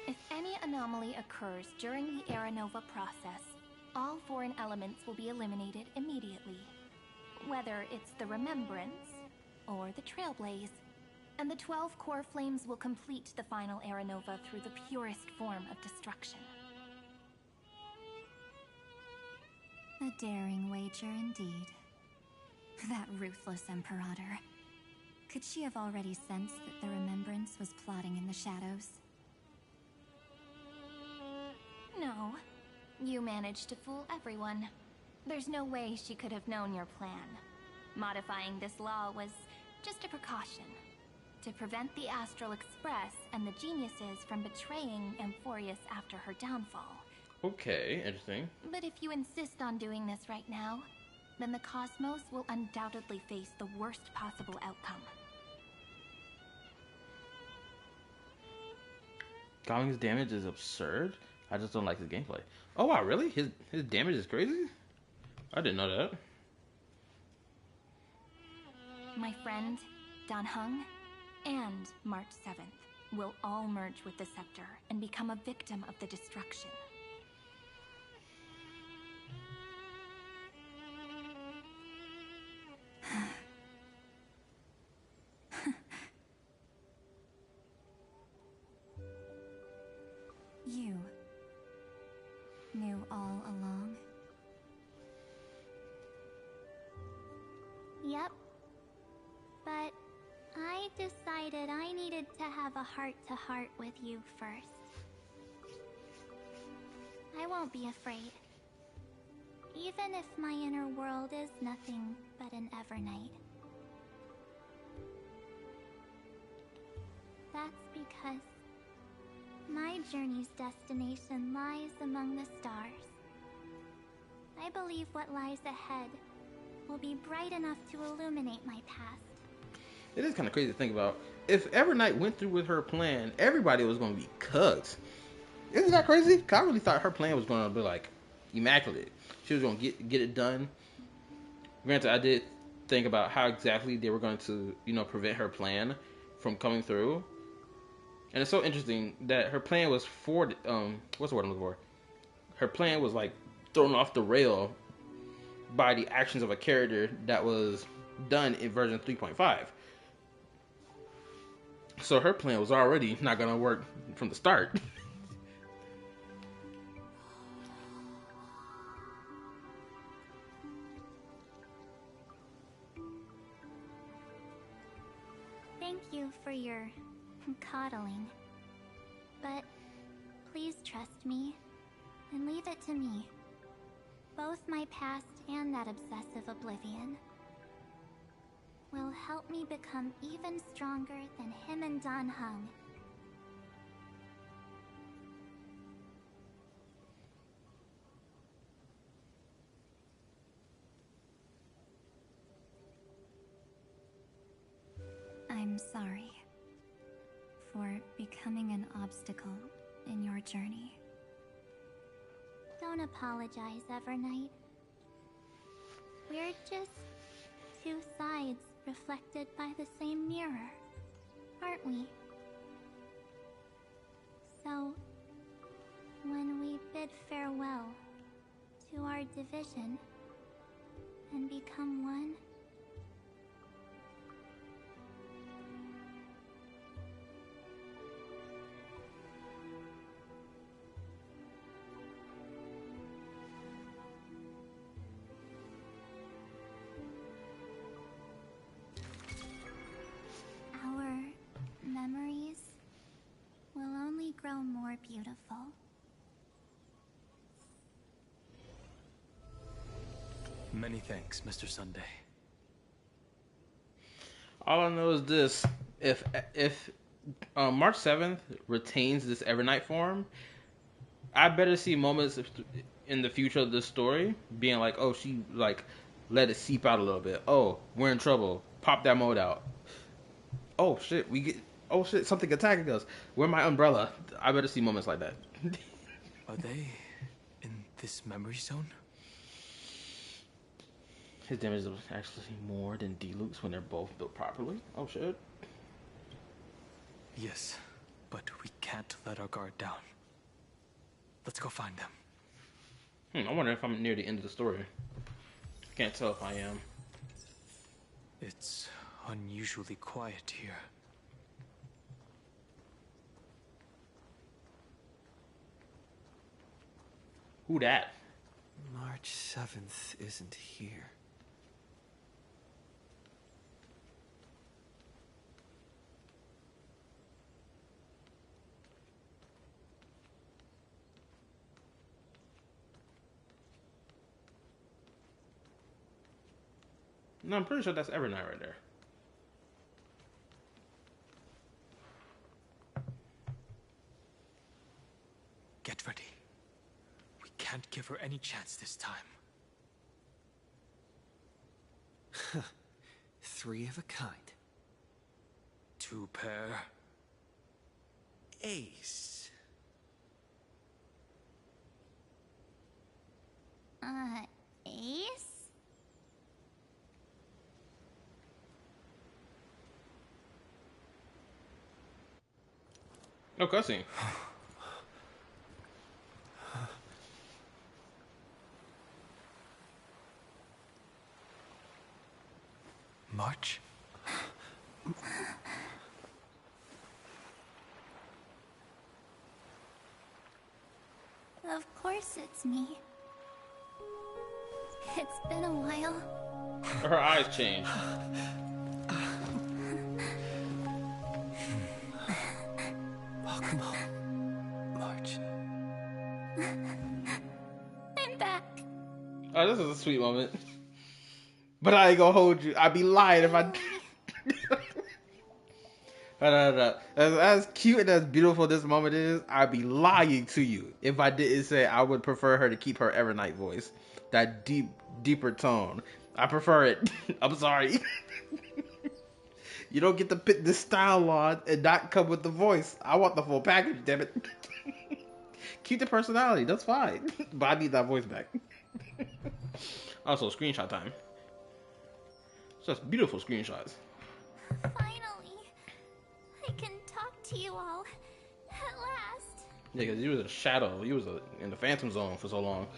If any anomaly occurs during the Era Nova process, all foreign elements will be eliminated immediately. Whether it's the Remembrance or the Trailblaze. And the 12 core flames will complete the final Era Nova through the purest form of destruction. A daring wager indeed. That ruthless Imperator. Could she have already sensed that the Remembrance was plotting in the shadows? No. You managed to fool everyone. There's no way she could have known your plan. Modifying this law was just a precaution. To prevent the Astral Express and the geniuses from betraying Amphorius after her downfall. Okay, interesting. But if you insist on doing this right now, then the Cosmos will undoubtedly face the worst possible outcome. Gaming's damage is absurd. I just don't like his gameplay. Oh wow, really? His damage is crazy? I didn't know that. My friend, Dan Heng, and March 7th will all merge with the Scepter and become a victim of the destruction. You knew all along? Yep. But I decided I needed to have a heart-to-heart with you first. I won't be afraid. Even if my inner world is nothing but an Evernight. That's because my journey's destination lies among the stars. I believe what lies ahead will be bright enough to illuminate my past. It is kind of crazy to think about. If Evernight went through with her plan, everybody was going to be cooked. Isn't that crazy? 'Cause I really thought her plan was going to be like immaculate. She was going to get it done. Granted, I did think about how exactly they were going to, prevent her plan from coming through. And it's so interesting that her plan was what's the word I'm looking for? Her plan was like thrown off the rail by the actions of a character that was done in version 3.5. So her plan was already not gonna work from the start. Thank you for your coddling. But please trust me and leave it to me. Both my past and that obsessive oblivion will help me become even stronger than him and Dan Heng. I'm sorry for becoming an obstacle in your journey. Don't apologize, Evernight. We're just two sides reflected by the same mirror, aren't we? So, when we bid farewell to our division and become one, our memories will only grow more beautiful. Many thanks, Mr. Sunday. All I know is this: if March 7th retains this Evernight form, I better see moments in the future of this story being like, oh, she like let it seep out a little bit. Oh, we're in trouble. Pop that mode out. Oh shit, something attacking us. Where's my umbrella? I better see moments like that. Are they in this memory zone? His damage is actually more than Diluc's when they're both built properly. Oh shit. Yes, but we can't let our guard down. Let's go find them. I wonder if I'm near the end of the story. I can't tell if I am. It's unusually quiet here. Who that? March 7th isn't here. No, I'm pretty sure that's Evernight right there. Get ready. We can't give her any chance this time. 3 of a kind. 2 pair. Ace. Ace? No cussing. March? Of course it's me. It's been a while. Her eyes changed. Welcome home, March. I'm back. Oh, this is a sweet moment. But I ain't gonna hold you. I'd be lying if I. As cute and as beautiful this moment is, I'd be lying to you if I didn't say I would prefer her to keep her Evernight voice. That deeper tone. I prefer it. I'm sorry. You don't get to pick this style on and not come with the voice. I want the full package, damn it. Keep the personality, that's fine. But I need that voice back. Also, screenshot time. Just beautiful screenshots. Finally, I can talk to you all at last. Yeah, because you was a shadow. You was in the Phantom Zone for so long.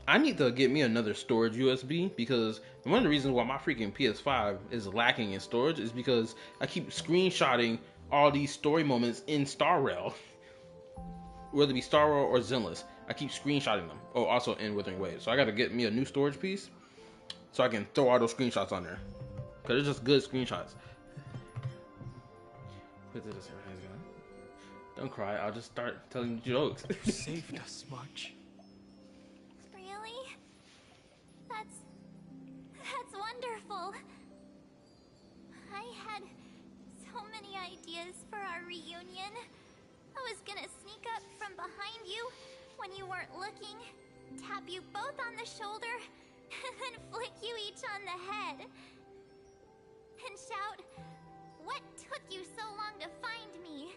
I need to get me another storage USB because one of the reasons why my freaking PS5 is lacking in storage is because I keep screenshotting all these story moments in Star Rail. Whether it be Star Rail or Zenless, I keep screenshotting them. Oh, also in Withering Waves. So I gotta get me a new storage piece so I can throw all those screenshots on there. Because it's just good screenshots. Don't cry, I'll just start telling jokes. You saved us, March. Really? That's wonderful. I had so many ideas for our reunion. I was gonna sneak up from behind you when you weren't looking, tap you both on the shoulder, and then flick you each on the head. And shout, "What took you so long to find me?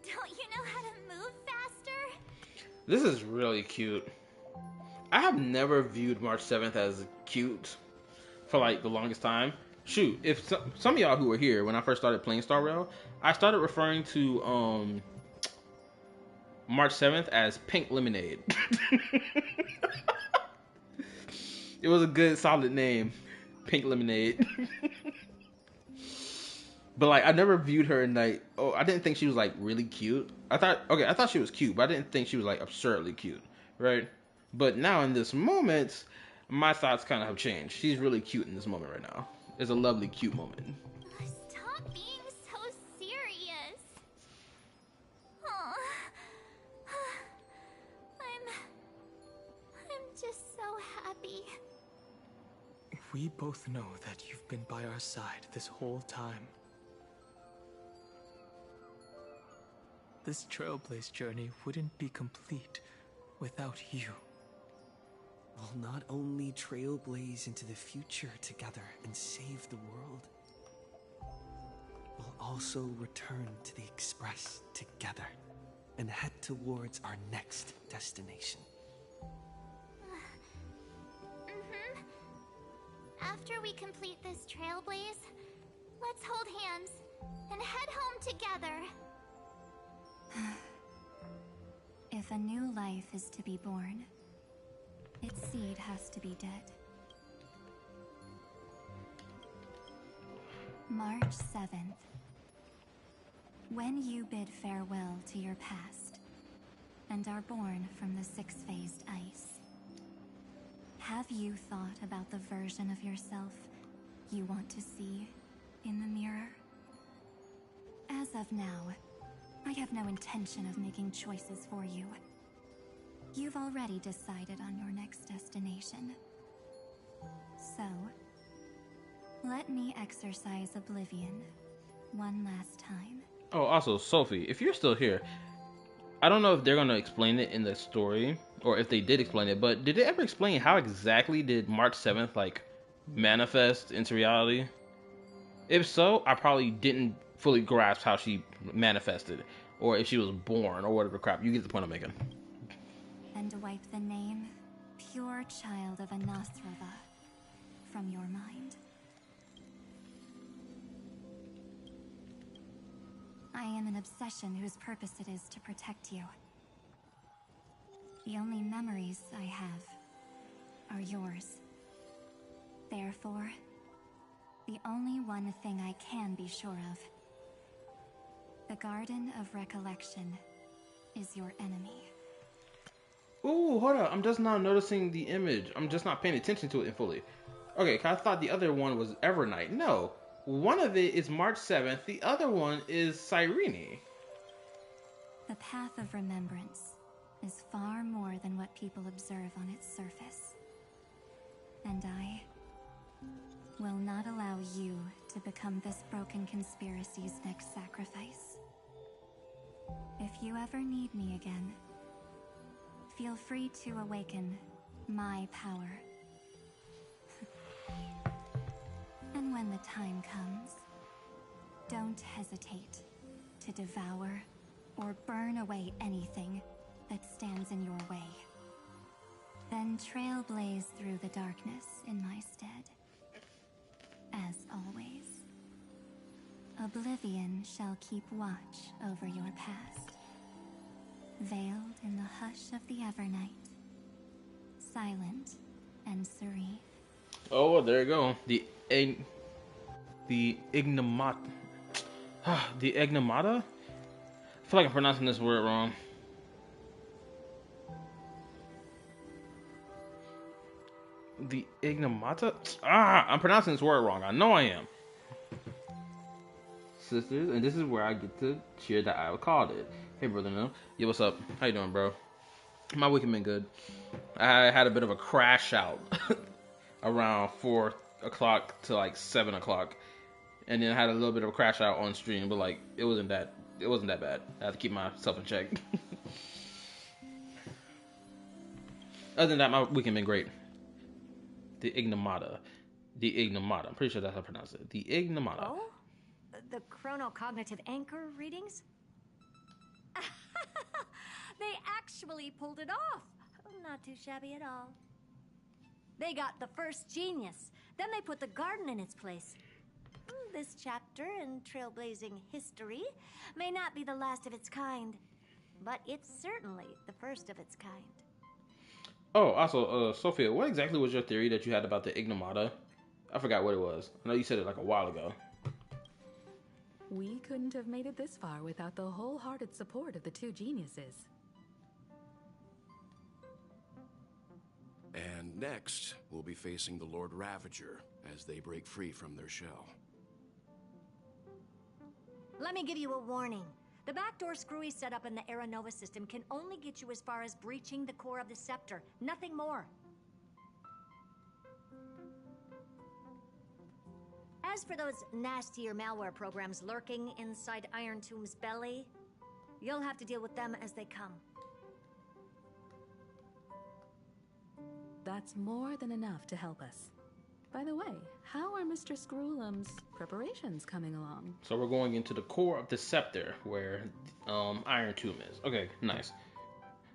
Don't you know how to move faster?" This is really cute. I have never viewed March 7th as cute for like the longest time. Shoot, if some of y'all who were here when I first started playing Star Rail, I started referring to March 7th as Pink Lemonade. It was a good solid name, Pink Lemonade. But like I never viewed her in like, oh, I didn't think she was like really cute. I thought she was cute, but I didn't think she was like absurdly cute, right? But now in this moment, my thoughts kind of have changed. She's really cute in this moment right now. It's a lovely, cute moment. Stop being so serious. Aw. I'm just so happy. We both know that you've been by our side this whole time. This Trailblaze journey wouldn't be complete without you. We'll not only trailblaze into the future together and save the world, we'll also return to the Express together and head towards our next destination. After we complete this trailblaze, let's hold hands and head home together. If a new life is to be born, its seed has to be dead. March 7th. When you bid farewell to your past and are born from the six-phased ice, have you thought about the version of yourself you want to see in the mirror? As of now, I have no intention of making choices for you. You've already decided on your next destination. So, let me exercise oblivion one last time. Oh, also, Sophie, if you're still here, I don't know if they're going to explain it in the story, or if they did explain it, but did they ever explain how exactly did March 7th, like, manifest into reality? If so, I probably didn't fully grasp how she manifested, or if she was born, or whatever crap. You get the point I'm making. And wipe the name, pure child of Anasrova, from your mind. I am an obsession whose purpose it is to protect you. The only memories I have are yours. Therefore, the only one thing I can be sure of, the Garden of Recollection is your enemy. Ooh, hold up. I'm just now noticing the image. I'm just not paying attention to it fully. Okay, 'cause I thought the other one was Evernight. No. One of it is March 7th. The other one is Cyrene. The path of remembrance is far more than what people observe on its surface. And I will not allow you to become this broken conspiracy's next sacrifice. If you ever need me again, feel free to awaken my power. And when the time comes, don't hesitate to devour or burn away anything that stands in your way. Then trailblaze through the darkness in my stead. As always, oblivion shall keep watch over your past, veiled in the hush of the Evernight, silent and serene. Oh, well, there you go. The ignomata. The ignomata? I feel like I'm pronouncing this word wrong. The ignomata? I'm pronouncing this word wrong. I know I am. Sisters, and this is where I get to cheer that I called it. Hey, brother, no. Yo, what's up? How you doing, bro? My week has been good. I had a bit of a crash out around 4 o'clock to like 7 o'clock, and then I had a little bit of a crash out on stream, but like it wasn't that bad. I had to keep myself in check. Other than that, my weekend been great. The ignomata. I'm pretty sure that's how I pronounce it. The ignomata. Oh? The chronocognitive anchor readings? They actually pulled it off. Not too shabby at all. They got the first genius. Then they put the garden in its place. This chapter in trailblazing history may not be the last of its kind, but it's certainly the first of its kind. Oh, also, Sophia, what exactly was your theory that you had about the ignomata? I forgot what it was. I know you said it like a while ago. We couldn't have made it this far without the wholehearted support of the two geniuses. And next, we'll be facing the Lord Ravager as they break free from their shell. Let me give you a warning. The backdoor screwy setup in the Aeronova system can only get you as far as breaching the core of the scepter, nothing more. As for those nastier malware programs lurking inside Iron Tomb's belly, you'll have to deal with them as they come. That's more than enough to help us. By the way, how are Mr. Screwlum's preparations coming along? So we're going into the core of the scepter where Iron Tomb is. Okay, nice.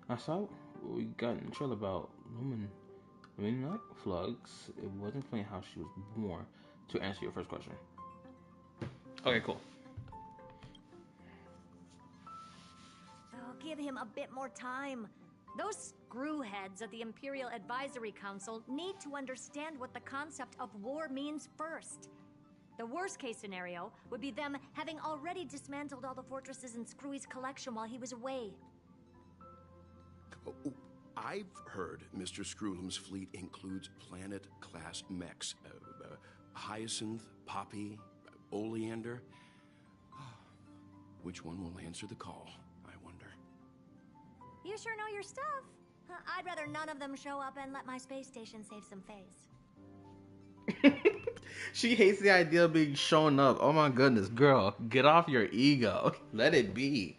I saw we got in trouble about Lumen I mean, not Flux. It wasn't funny how she was born. To answer your first question. Okay, cool. Oh, give him a bit more time. Those screwheads at the Imperial Advisory Council need to understand what the concept of war means first. The worst case scenario would be them having already dismantled all the fortresses in Screwy's collection while he was away. Oh, I've heard Mr. Screwlum's fleet includes planet-class mechs. Hyacinth, Poppy, Oleander. Which one will answer the call, I wonder? You sure know your stuff. I'd rather none of them show up and let my space station save some face. She hates the idea of being shown up. Oh my goodness, girl, get off your ego. Let it be.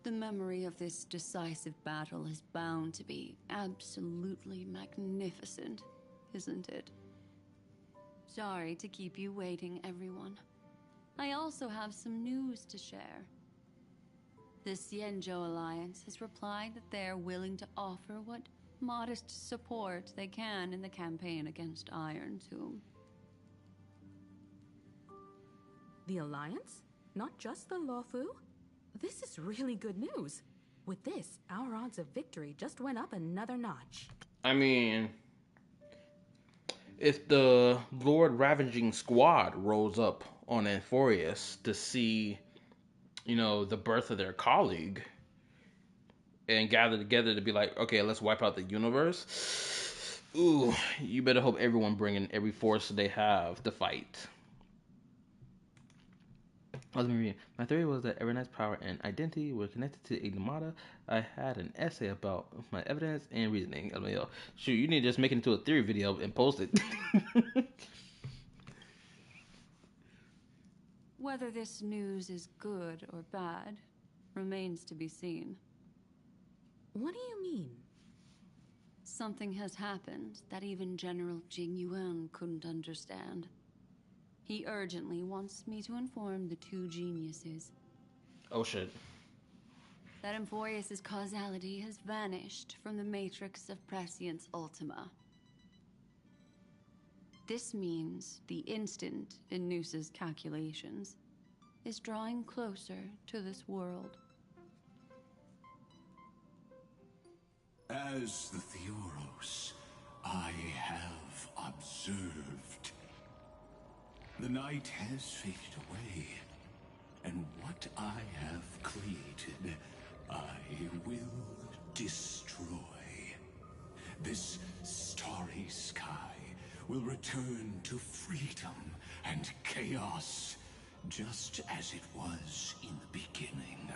The memory of this decisive battle is bound to be absolutely magnificent, isn't it? Sorry to keep you waiting, everyone. I also have some news to share. The Xianzhou Alliance has replied that they are willing to offer what modest support they can in the campaign against Iron Tomb. The Alliance? Not just the Luofu? This is really good news. With this, our odds of victory just went up another notch. I mean, if the Lord Ravaging Squad rolls up on Amphorius to see, the birth of their colleague and gather together to be like, okay, let's wipe out the universe. Ooh, you better hope everyone bring in every force they have to fight. Let me read. My theory was that Evernight's power and identity were connected to Ignomata. I had an essay about my evidence and reasoning. LMAO. Shoot, you need to just make it into a theory video and post it. Whether this news is good or bad remains to be seen. What do you mean? Something has happened that even General Jing Yuan couldn't understand. He urgently wants me to inform the two geniuses. Oh shit. That Amphorius' causality has vanished from the matrix of Prescience Ultima. This means the instant in Noose's calculations is drawing closer to this world. As the Theoros, I have observed. The night has faded away, and what I have created, I will destroy. This starry sky will return to freedom and chaos, just as it was in the beginning.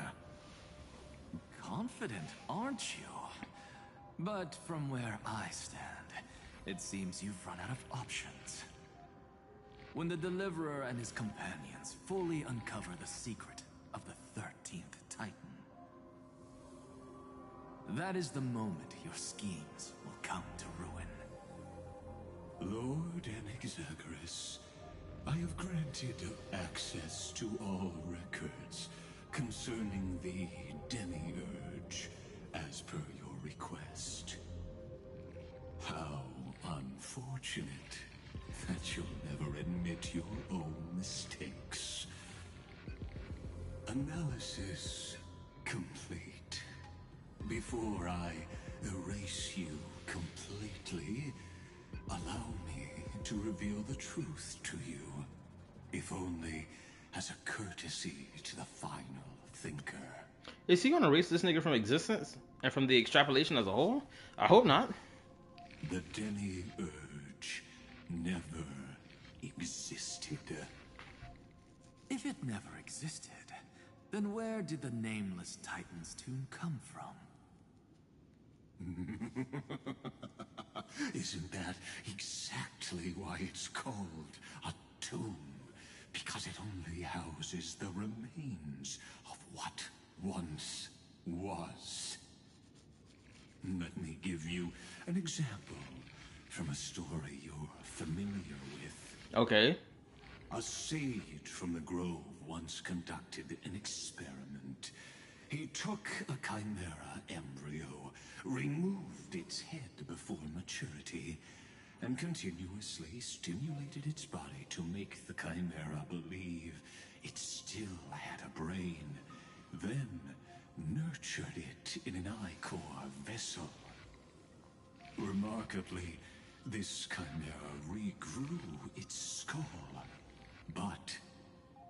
Confident, aren't you? But from where I stand, it seems you've run out of options. When the Deliverer and his companions fully uncover the secret of the 13th Titan, that is the moment your schemes will come to ruin. Lord Anexagorus, I have granted access to all records concerning the Demiurge, as per your request. How unfortunate that you'll never admit your own mistakes. Analysis complete. Before I erase you completely, allow me to reveal the truth to you, if only as a courtesy to the final thinker. Is he gonna erase this nigga from existence and from the extrapolation as a whole? I hope not. The Demiurge never existed. If it never existed, then where did the nameless Titan's tomb come from? Isn't that exactly why it's called a tomb? Because it only houses the remains of what once was. Let me give you an example from a story you're familiar with. Okay. A sage from the grove once conducted an experiment. He took a chimera embryo, removed its head before maturity, and continuously stimulated its body to make the chimera believe it still had a brain, then nurtured it in an ichor vessel. Remarkably, this chimera regrew its skull, but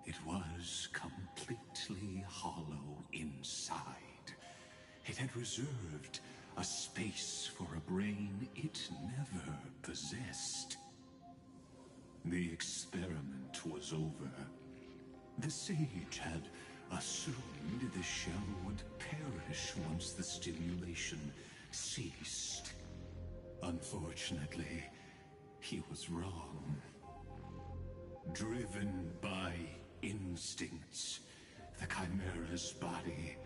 it was completely hollow inside. It had reserved a space for a brain it never possessed. The experiment was over. The sage had assumed the shell would perish once the stimulation ceased. Unfortunately, he was wrong. Driven by instincts, the chimera's body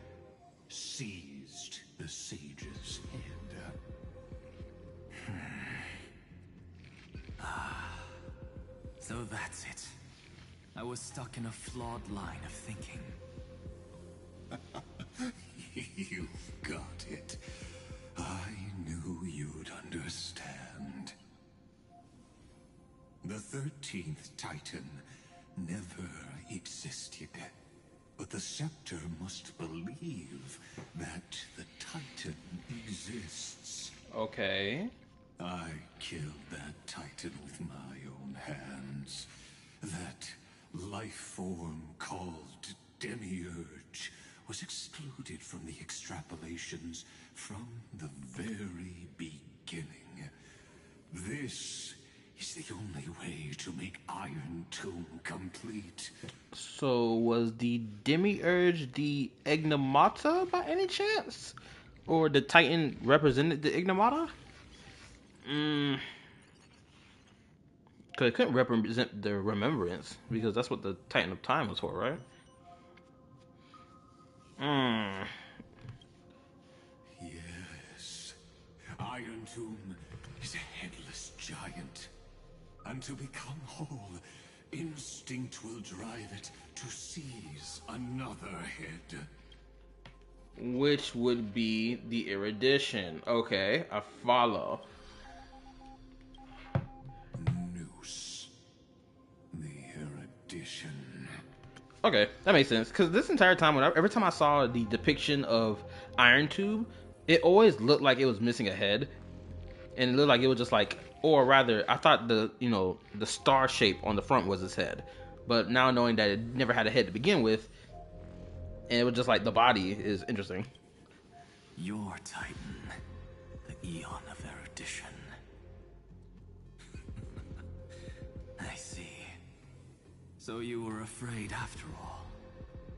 seized the sage's head. So that's it. I was stuck in a flawed line of thinking. You've got it. I knew you'd understand. The 13th Titan never existed. But the Scepter must believe that the Titan exists. Okay. I killed that Titan with my own hands. That life form called Demiurge was excluded from the extrapolations from the very beginning. This is the only way to make Iron Tomb complete. So was the Demiurge the Ignomata by any chance? Or the Titan represented the Ignomata? Because it couldn't represent the Remembrance, because that's what the Titan of Time was for, right? Yes. Iron Tomb is a headless giant. And to become whole, instinct will drive it to seize another head. Which would be the Erudition. Okay, I follow. Noose. The Erudition. Okay, that makes sense. Because this entire time, every time I saw the depiction of Iron Tube, it always looked like it was missing a head. And it looked like it was just like, or rather, I thought the star shape on the front was his head. But now knowing that it never had a head to begin with, and it was just like the body is interesting. Your Titan, the Eon of Erudition. I see. So you were afraid after all.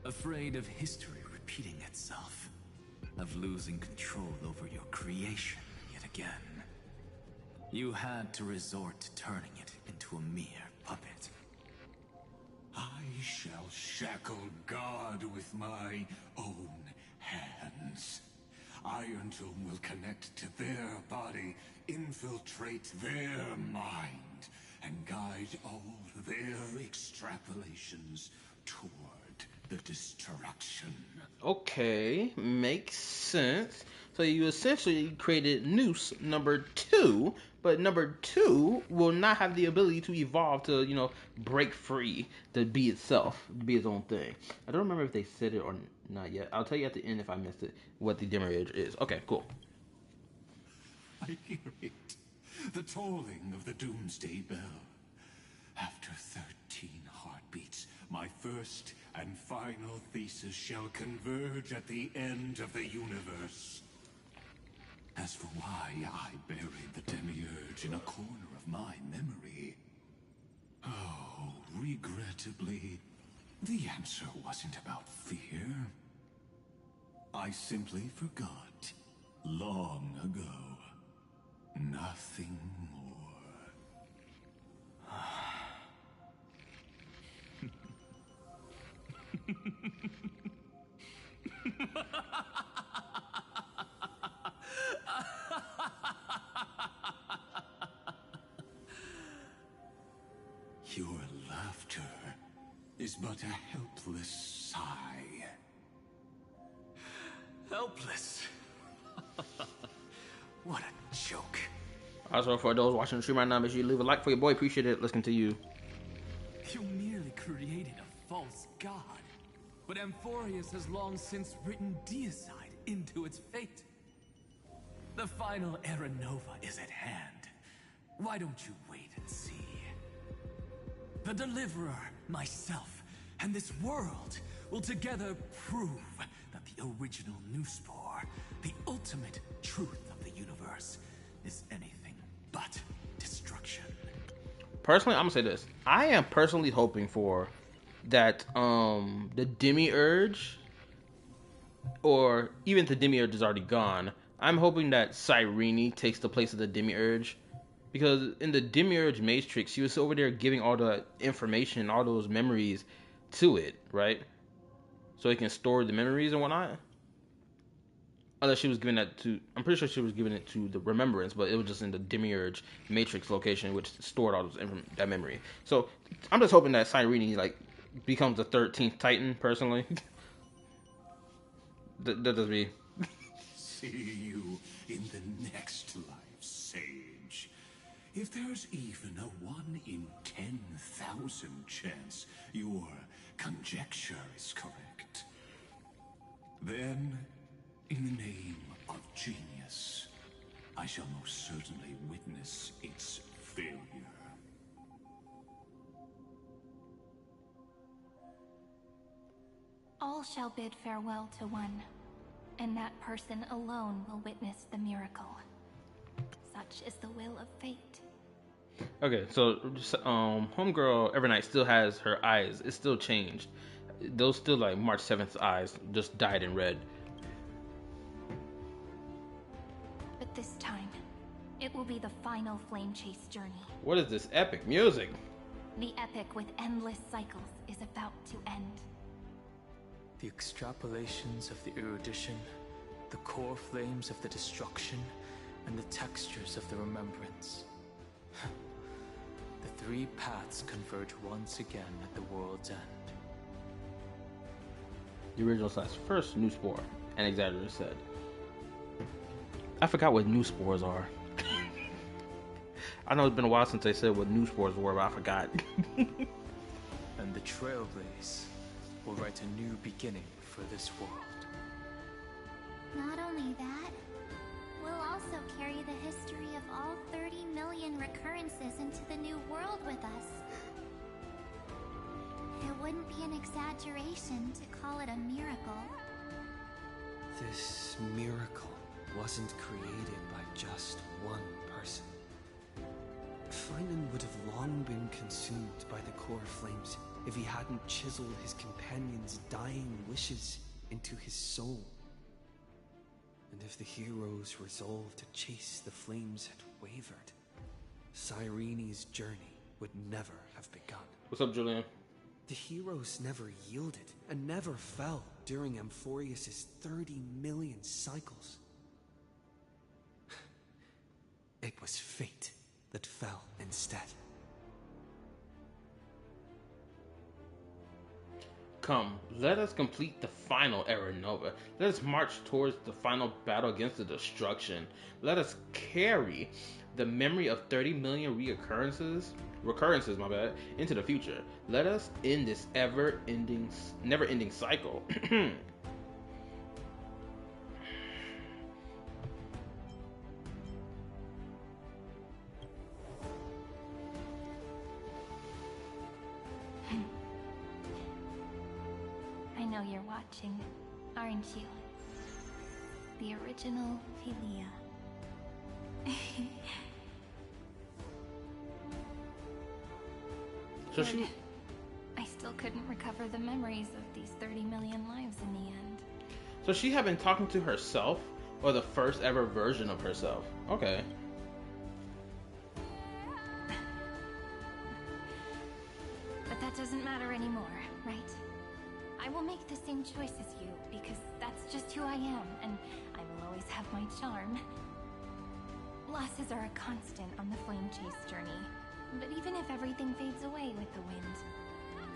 Afraid of history repeating itself. Of losing control over your creation yet again. You had to resort to turning it into a mere puppet. I shall shackle God with my own hands. Iron Tomb will connect to their body, infiltrate their mind, and guide all their extrapolations toward the destruction. Okay, makes sense. So you essentially created Noose number 2, but number 2 will not have the ability to evolve to, break free, to be itself, be its own thing. I don't remember if they said it or not yet. I'll tell you at the end if I missed it, what the Demiurge is. Okay, cool. I hear it. The tolling of the Doomsday Bell. After 13 heartbeats, my first and final thesis shall converge at the end of the universe. As for why I buried the Demiurge in a corner of my memory, oh, regrettably, the answer wasn't about fear. I simply forgot, long ago, nothing more. Your laughter is but a helpless sigh. helpless. What a joke. Also, for those watching the stream right now, make sure you leave a like for your boy. Appreciate it. Let's continue. You merely created a false god. But Amphorius has long since written deicide into its fate. The final Era Nova is at hand. Why don't you wait and see? The Deliverer, myself, and this world will together prove that the original Newspore, the ultimate truth of the universe, is anything but destruction. Personally, I'm gonna say this. I am personally hoping for that the Demiurge, or even if the Demiurge is already gone, I'm hoping that Cyrene takes the place of the Demiurge. Because in the Demiurge Matrix, she was over there giving all the information, all those memories to it, right? So it can store the memories and whatnot. Unless she was giving that to, I'm pretty sure she was giving it to the Remembrance, but it was just in the Demiurge Matrix location, which stored all those that memory. So I'm just hoping that Cyrene like becomes the 13th Titan. Personally, that does me. See you in the next life, Sage. If there's even a 1 in 10,000 chance your conjecture is correct, then, in the name of genius, I shall most certainly witness its failure. All shall bid farewell to one, and that person alone will witness the miracle. Such is the will of fate. Okay, so homegirl Evernight still has her eyes. It's still changed. Those still like March 7th eyes, just dyed in red. But this time, it will be the final flame chase journey. What is this epic music? The epic with endless cycles is about to end. The extrapolations of the erudition, the core flames of the destruction, and the textures of the remembrance. The three paths converge once again at the world's end. The original / first new spore, an exaggerator said. I forgot what new spores are. I know it's been a while since they said what new spores were, but I forgot. And the Trailblaze will write a new beginning for this world. Not only that, we'll also carry the history of all 30 million recurrences into the new world with us. It wouldn't be an exaggeration to call it a miracle. This miracle wasn't created by just one person. Feynman would have long been consumed by the core flames if he hadn't chiseled his companion's dying wishes into his soul. And if the hero's resolve to chase the flames had wavered, Cyrene's journey would never have begun. What's up, Julian? The heroes never yielded and never fell during Amphorius' 30 million cycles. It was fate that fell instead. Come, let us complete the final Era Nova. Let us march towards the final battle against the destruction. Let us carry the memory of 30 million recurrences, my bad, into the future. Let us end this never-ending cycle. I know you're watching, aren't you? The original Philia. So she... I still couldn't recover the memories of these 30 million lives in the end. So she had been talking to herself, or the first ever version of herself. Okay. But that doesn't matter anymore, right? I will make the same choice as you, because that's just who I am, and I will always have my charm. Losses are a constant on the flame chase journey, but even if everything fades away with the wind,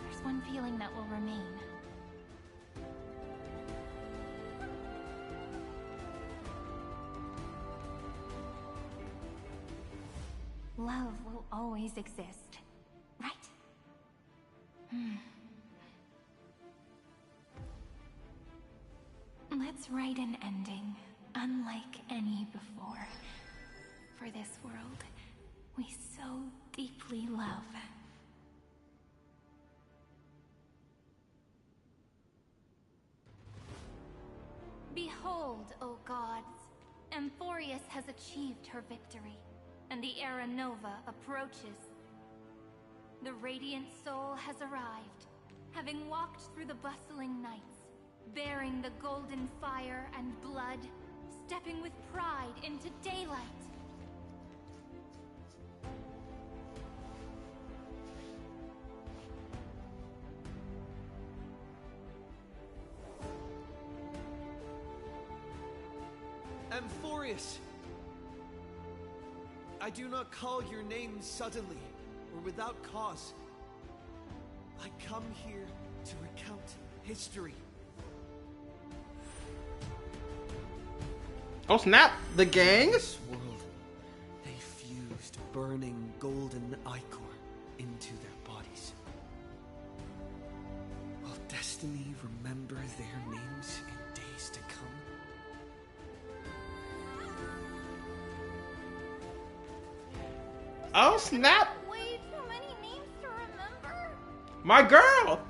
there's one feeling that will remain. love will always exist, right? Let's write an ending unlike any before. For this world we so deeply love. Behold, O gods, Amphorius has achieved her victory, and the Era Nova approaches. The Radiant Soul has arrived, having walked through the bustling nights, bearing the golden fire and blood, stepping with pride into daylight. Amphorius! I do not call your name suddenly, or without cause. I come here to recount history. Oh snap! The gang? This world, they fused burning golden ichor into their bodies. Will destiny remember their names in days to come? Oh snap! Way too many names to remember. My girl!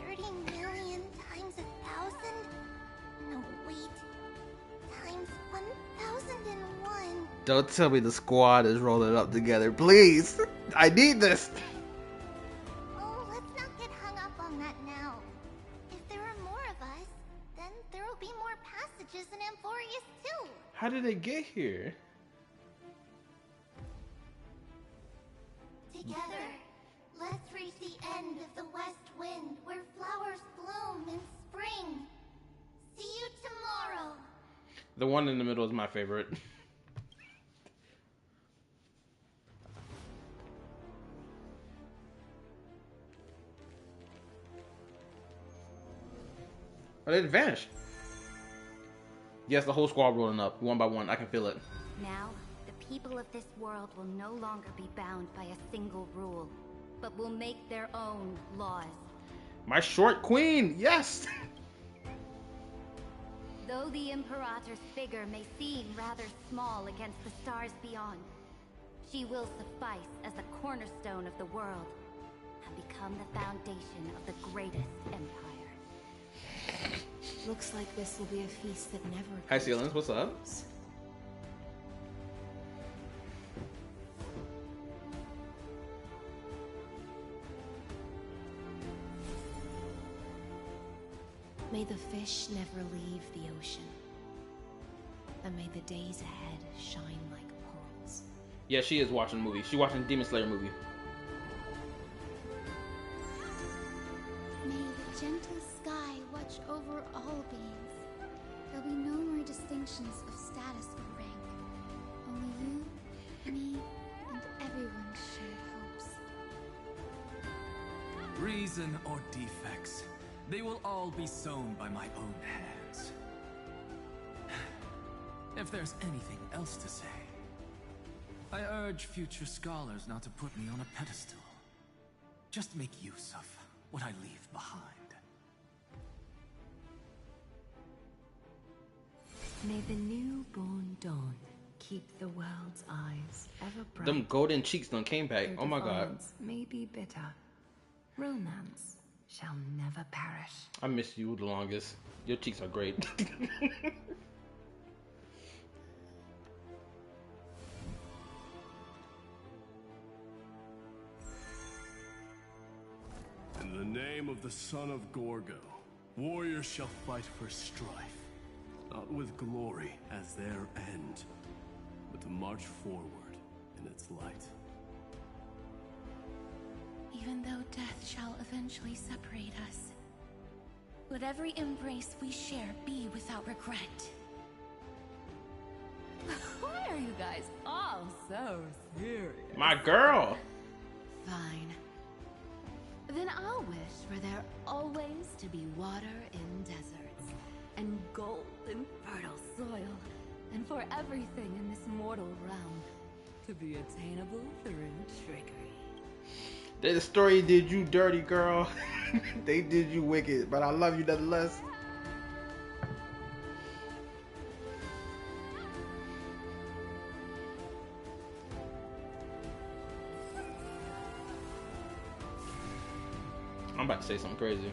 30 million times 1,000? No, wait. Times 1,001. Don't tell me the squad is rolling up together, please! I need this! Oh, let's not get hung up on that now. If there are more of us, then there will be more passages in Amphorius too. How did they get here? Together, let's reach the end of the west wind where flowers bloom in spring. See you tomorrow. The one in the middle is my favorite. Oh, they vanished. Yes, the whole squad rolling up, one by one. I can feel it. Now, the people of this world will no longer be bound by a single rule, but will make their own laws. My short queen, yes! Though the Imperator's figure may seem rather small against the stars beyond, she will suffice as the cornerstone of the world and become the foundation of the greatest empire. Looks like this will be a feast that never... Hi, Ceilings, what's up? May the fish never leave the ocean. And may the days ahead shine like pearls. Yeah, she is watching a movie. She's watching Demon Slayer movie. May the gentle sky watch over all beings. There'll be no more distinctions of status or rank. Only you, me, and everyone's shared hopes. Reason or defects, they will all be sown by my own hands. If there's anything else to say, I urge future scholars not to put me on a pedestal. Just make use of what I leave behind. May the newborn dawn keep the world's eyes ever bright. Them golden cheeks done came back. Oh my god. Defiance may be bitter. Romance shall never perish. I miss you the longest. Your cheeks are great. In the name of the son of Gorgo, warriors shall fight for strife, not with glory as their end, but to march forward in its light. Even though death shall eventually separate us, let every embrace we share be without regret. Why are you guys all so serious? My girl! Fine. Then I'll wish for there always to be water in deserts, and gold in fertile soil, and for everything in this mortal realm to be attainable through trickery. The story did you dirty, girl. They did you wicked, but I love you nonetheless. I'm about to say something crazy.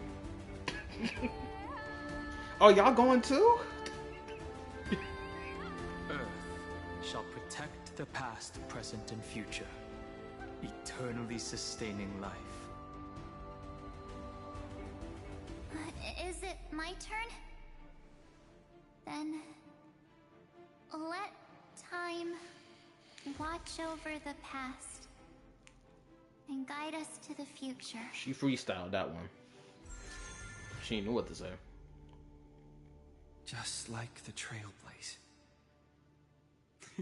Oh, y'all going too? Earth shall protect the past, present, and future, eternally sustaining life. Is it my turn? Then let time watch over the past and guide us to the future. She freestyled that one. She knew what to say. Just like the Trailblaze.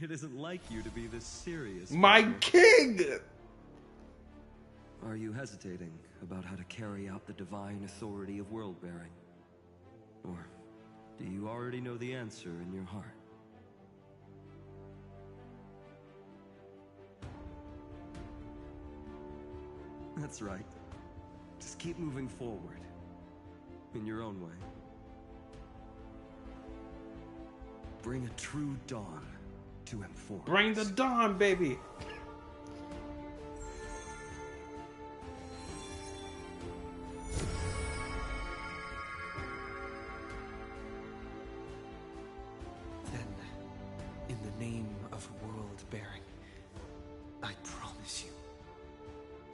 It isn't like you to be this serious. My king! Are you hesitating about how to carry out the divine authority of world-bearing? Or do you already know the answer in your heart? That's right. Just keep moving forward. In your own way. Bring a true dawn to Emphorius. Bring the dawn, baby! Then, in the name of world-bearing, I promise you,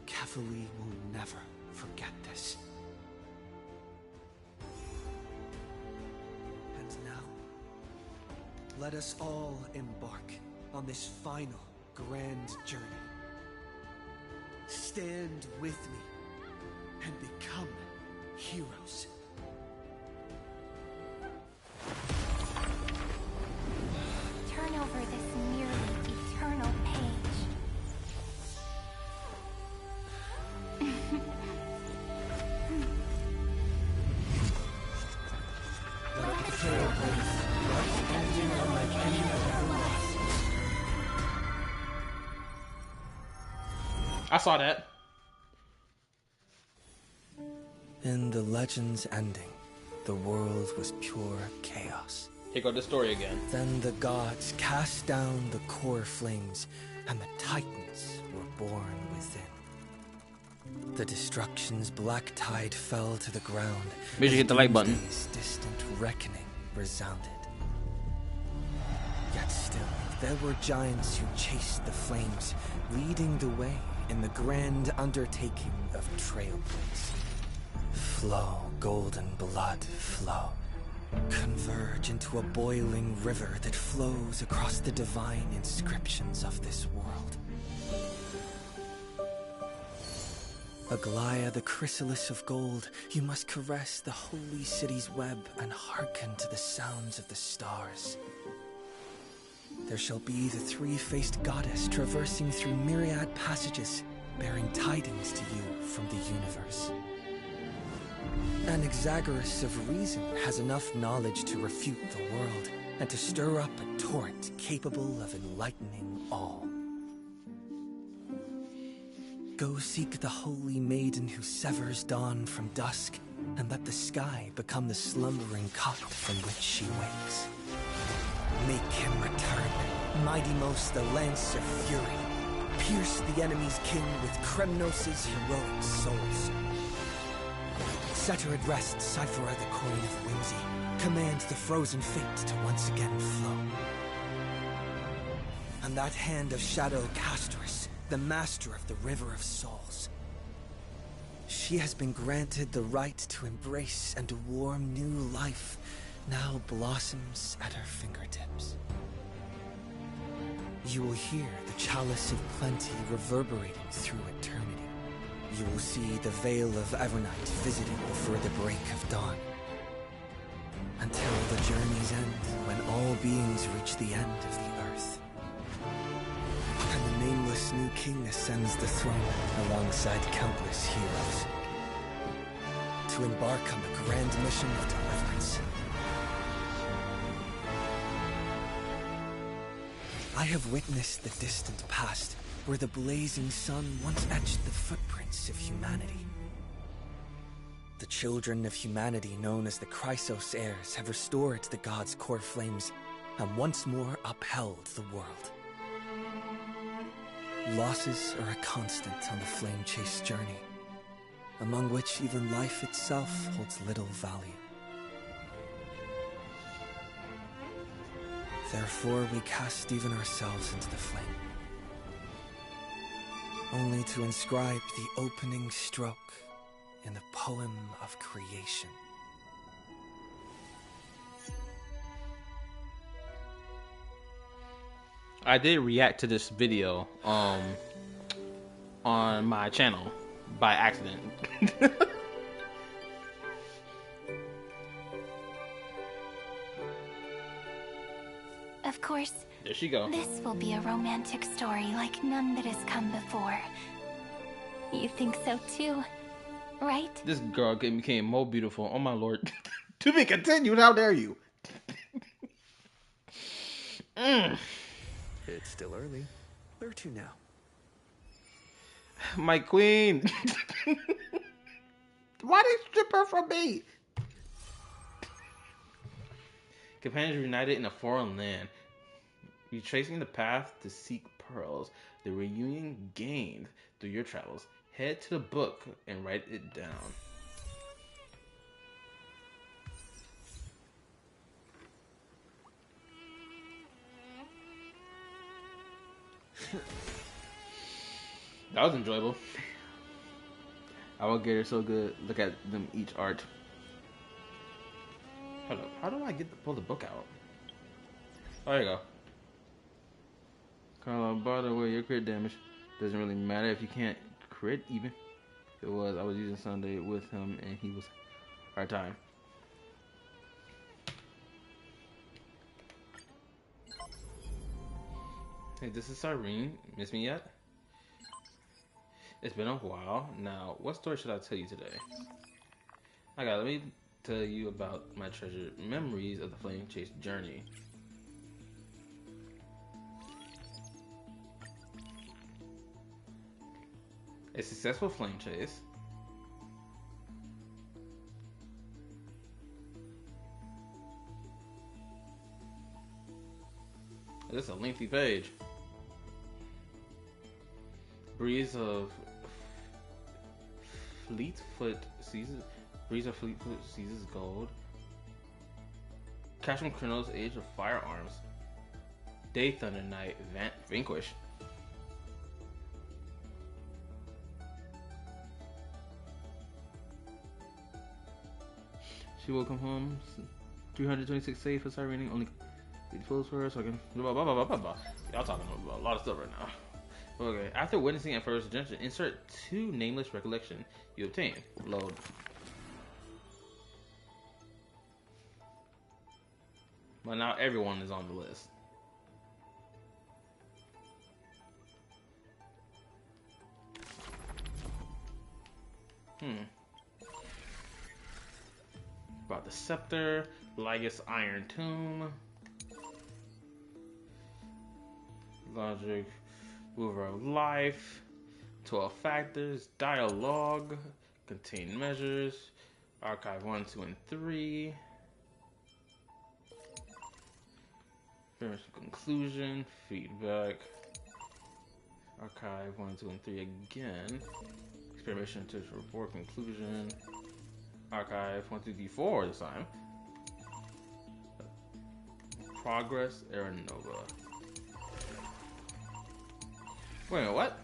Kefali will never forget this. And now, let us all embark on this final grand journey. Stand with me and become heroes. Turn over this nearly eternal page. Let the Trailblaze ending unlike any other lost. I saw that. In the legend's ending, the world was pure chaos. Here go the story again. Then the gods cast down the core flames, and the titans were born within. The destruction's black tide fell to the ground. Make sure you hit the like button. Doomsday's distant reckoning resounded. Yet still, there were giants who chased the flames, leading the way in the grand undertaking of Trailblaze. Flow, golden blood, flow. Converge into a boiling river that flows across the divine inscriptions of this world. Aglaya, the chrysalis of gold, you must caress the holy city's web and hearken to the sounds of the stars. There shall be the three-faced goddess traversing through myriad passages, bearing tidings to you from the universe. An Exagoras of reason has enough knowledge to refute the world, and to stir up a torrent capable of enlightening all. Go seek the holy maiden who severs dawn from dusk, and let the sky become the slumbering cot from which she wakes. Make him return, mightymost the lance of fury. Pierce the enemy's king with Kremnos' heroic souls. Set her at rest, Cyphera the coin of whimsy. Command the frozen fate to once again flow. And that hand of shadow Castris, the master of the river of souls. She has been granted the right to embrace and warm new life, now blossoms at her fingertips. You will hear the chalice of plenty reverberating through eternity. You will see the veil of Evernight visiting before the break of dawn. Until the journey's end, when all beings reach the end of the earth. And the nameless new king ascends the throne alongside countless heroes. To embark on the grand mission of deliverance. I have witnessed the distant past, where the blazing sun once etched the footprints of humanity. The children of humanity known as the Chrysos heirs have restored the god's core flames and once more upheld the world. Losses are a constant on the flame chase journey, among which even life itself holds little value. Therefore, we cast even ourselves into the flame, only to inscribe the opening stroke in the poem of creation. I did react to this video on my channel by accident. Of course, There she go. this will be a romantic story like none that has come before. You think so too, right? This girl became more beautiful. Oh my lord. To be continued, how dare you? It's still early. Where to now? My queen. Why did you strip her from me? Companions reunited in a foreign land, retracing the path to seek pearls. The reunion gained through your travels. Head to the book and write it down. That was enjoyable. Our get are so good. Look at them each art. Hold up. How do I pull the book out? Oh, there you go. Carlo, by the way, your crit damage doesn't really matter if you can't crit even. If it was, I was using Sunday with him and he was hard time. Hey, this is Cyrene. Miss me yet? It's been a while. Now, what story should I tell you today? Okay, let me tell you about my treasured memories of the Flame Chase journey. A successful flame chase. This is a lengthy page. Breeze of Fleetfoot seizes gold. Catch from Chronos Age of Firearms. Day Thunder Knight Vanquish. She will come home 326 safe for Cyrene, only 80 flows for her, so I can blah, blah, blah, blah, blah, blah. Y'all talking about a lot of stuff right now. Okay, after witnessing at first suggestion, insert 2 nameless recollection you obtain. Load. But now everyone is on the list. About the Scepter, Lygus Iron Tomb, Logic, Mover of Life, 12 Factors, Dialogue, Contain Measures, Archive 1, 2, and 3, Conclusion, Feedback, Archive 1, 2, and 3 again, Experimentation to Report, Conclusion, Archive 1, 2, 3, 4 this time, Progress, Aranova. Wait a minute, what?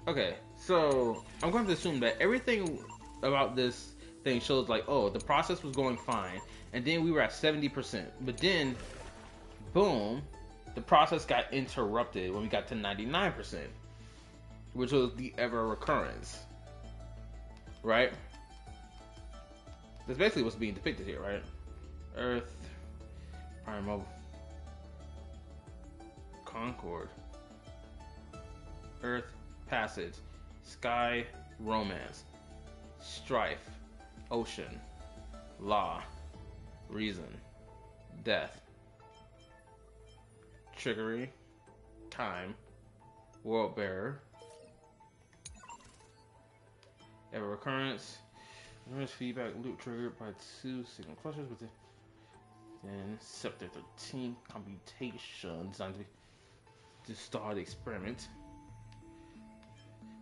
Okay, so I'm going to assume that everything about this thing shows like, oh, the process was going fine, and then we were at 70%, but then, boom, the process got interrupted when we got to 99%, which was the ever recurrence, right? That's basically what's being depicted here, right? Earth, Primal, Concord, Earth, Passage, Sky, Romance, Strife, Ocean, Law, Reason, Death, trickery, time, world bearer, ever recurrence, reverse feedback loop triggered by 2 signal clusters within. Then Scepter 13 computation designed to start the experiment.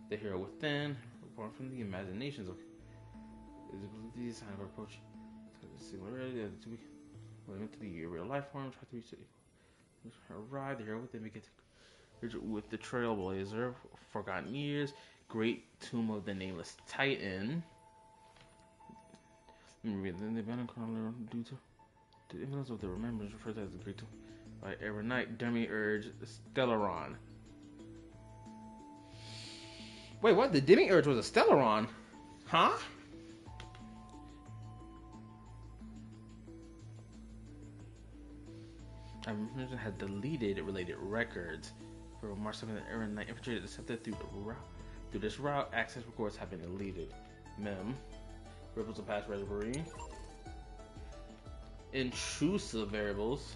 The hero within, born from the imaginations of the design of approach. Singularity of the 2 limit to the real life form. Try to reach it. Arrive. The hero within begins with the Trailblazer, Forgotten Years, Great Tomb of the Nameless Titan. Then the abandoned color due to the influence of the remembrance referred to as the Great Tomb by Evernight, Demiurge, Stellaron. Wait, what? The Demiurge was a Stellaron? Huh? I had deleted related records. For March 7th, Evernight infiltrated the Scepter through this route. Access records have been deleted. Mem. Ripples of past reverie. Intrusive variables.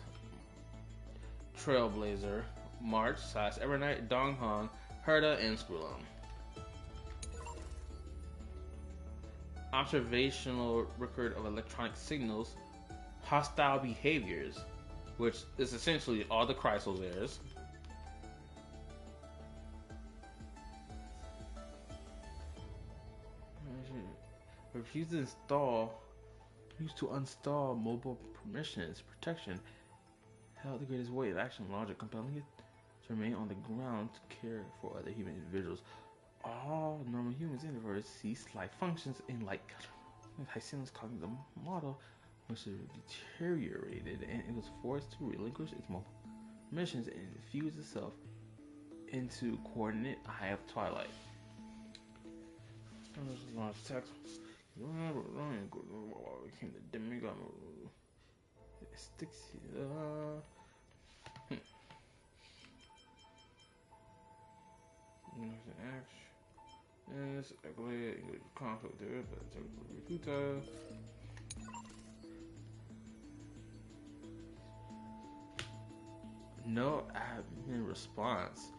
Trailblazer. March / Evernight, Donghong, Herda, and Squilum. Observational record of electronic signals. Hostile behaviors, which is essentially all the Chrysal's errors. Refuse to install mobile permissions protection. Held the greatest weight of action logic, compelling it to remain on the ground to care for other human individuals. All normal humans in the universe cease life functions in like Hycinus cognitive model, which deteriorated, and it was forced to relinquish its mobile permissions and fuse itself into coordinate Eye of Twilight. Launch text. Became the demigod. Sticks. Yes, ugly conflict there, but Refuta. No admin response.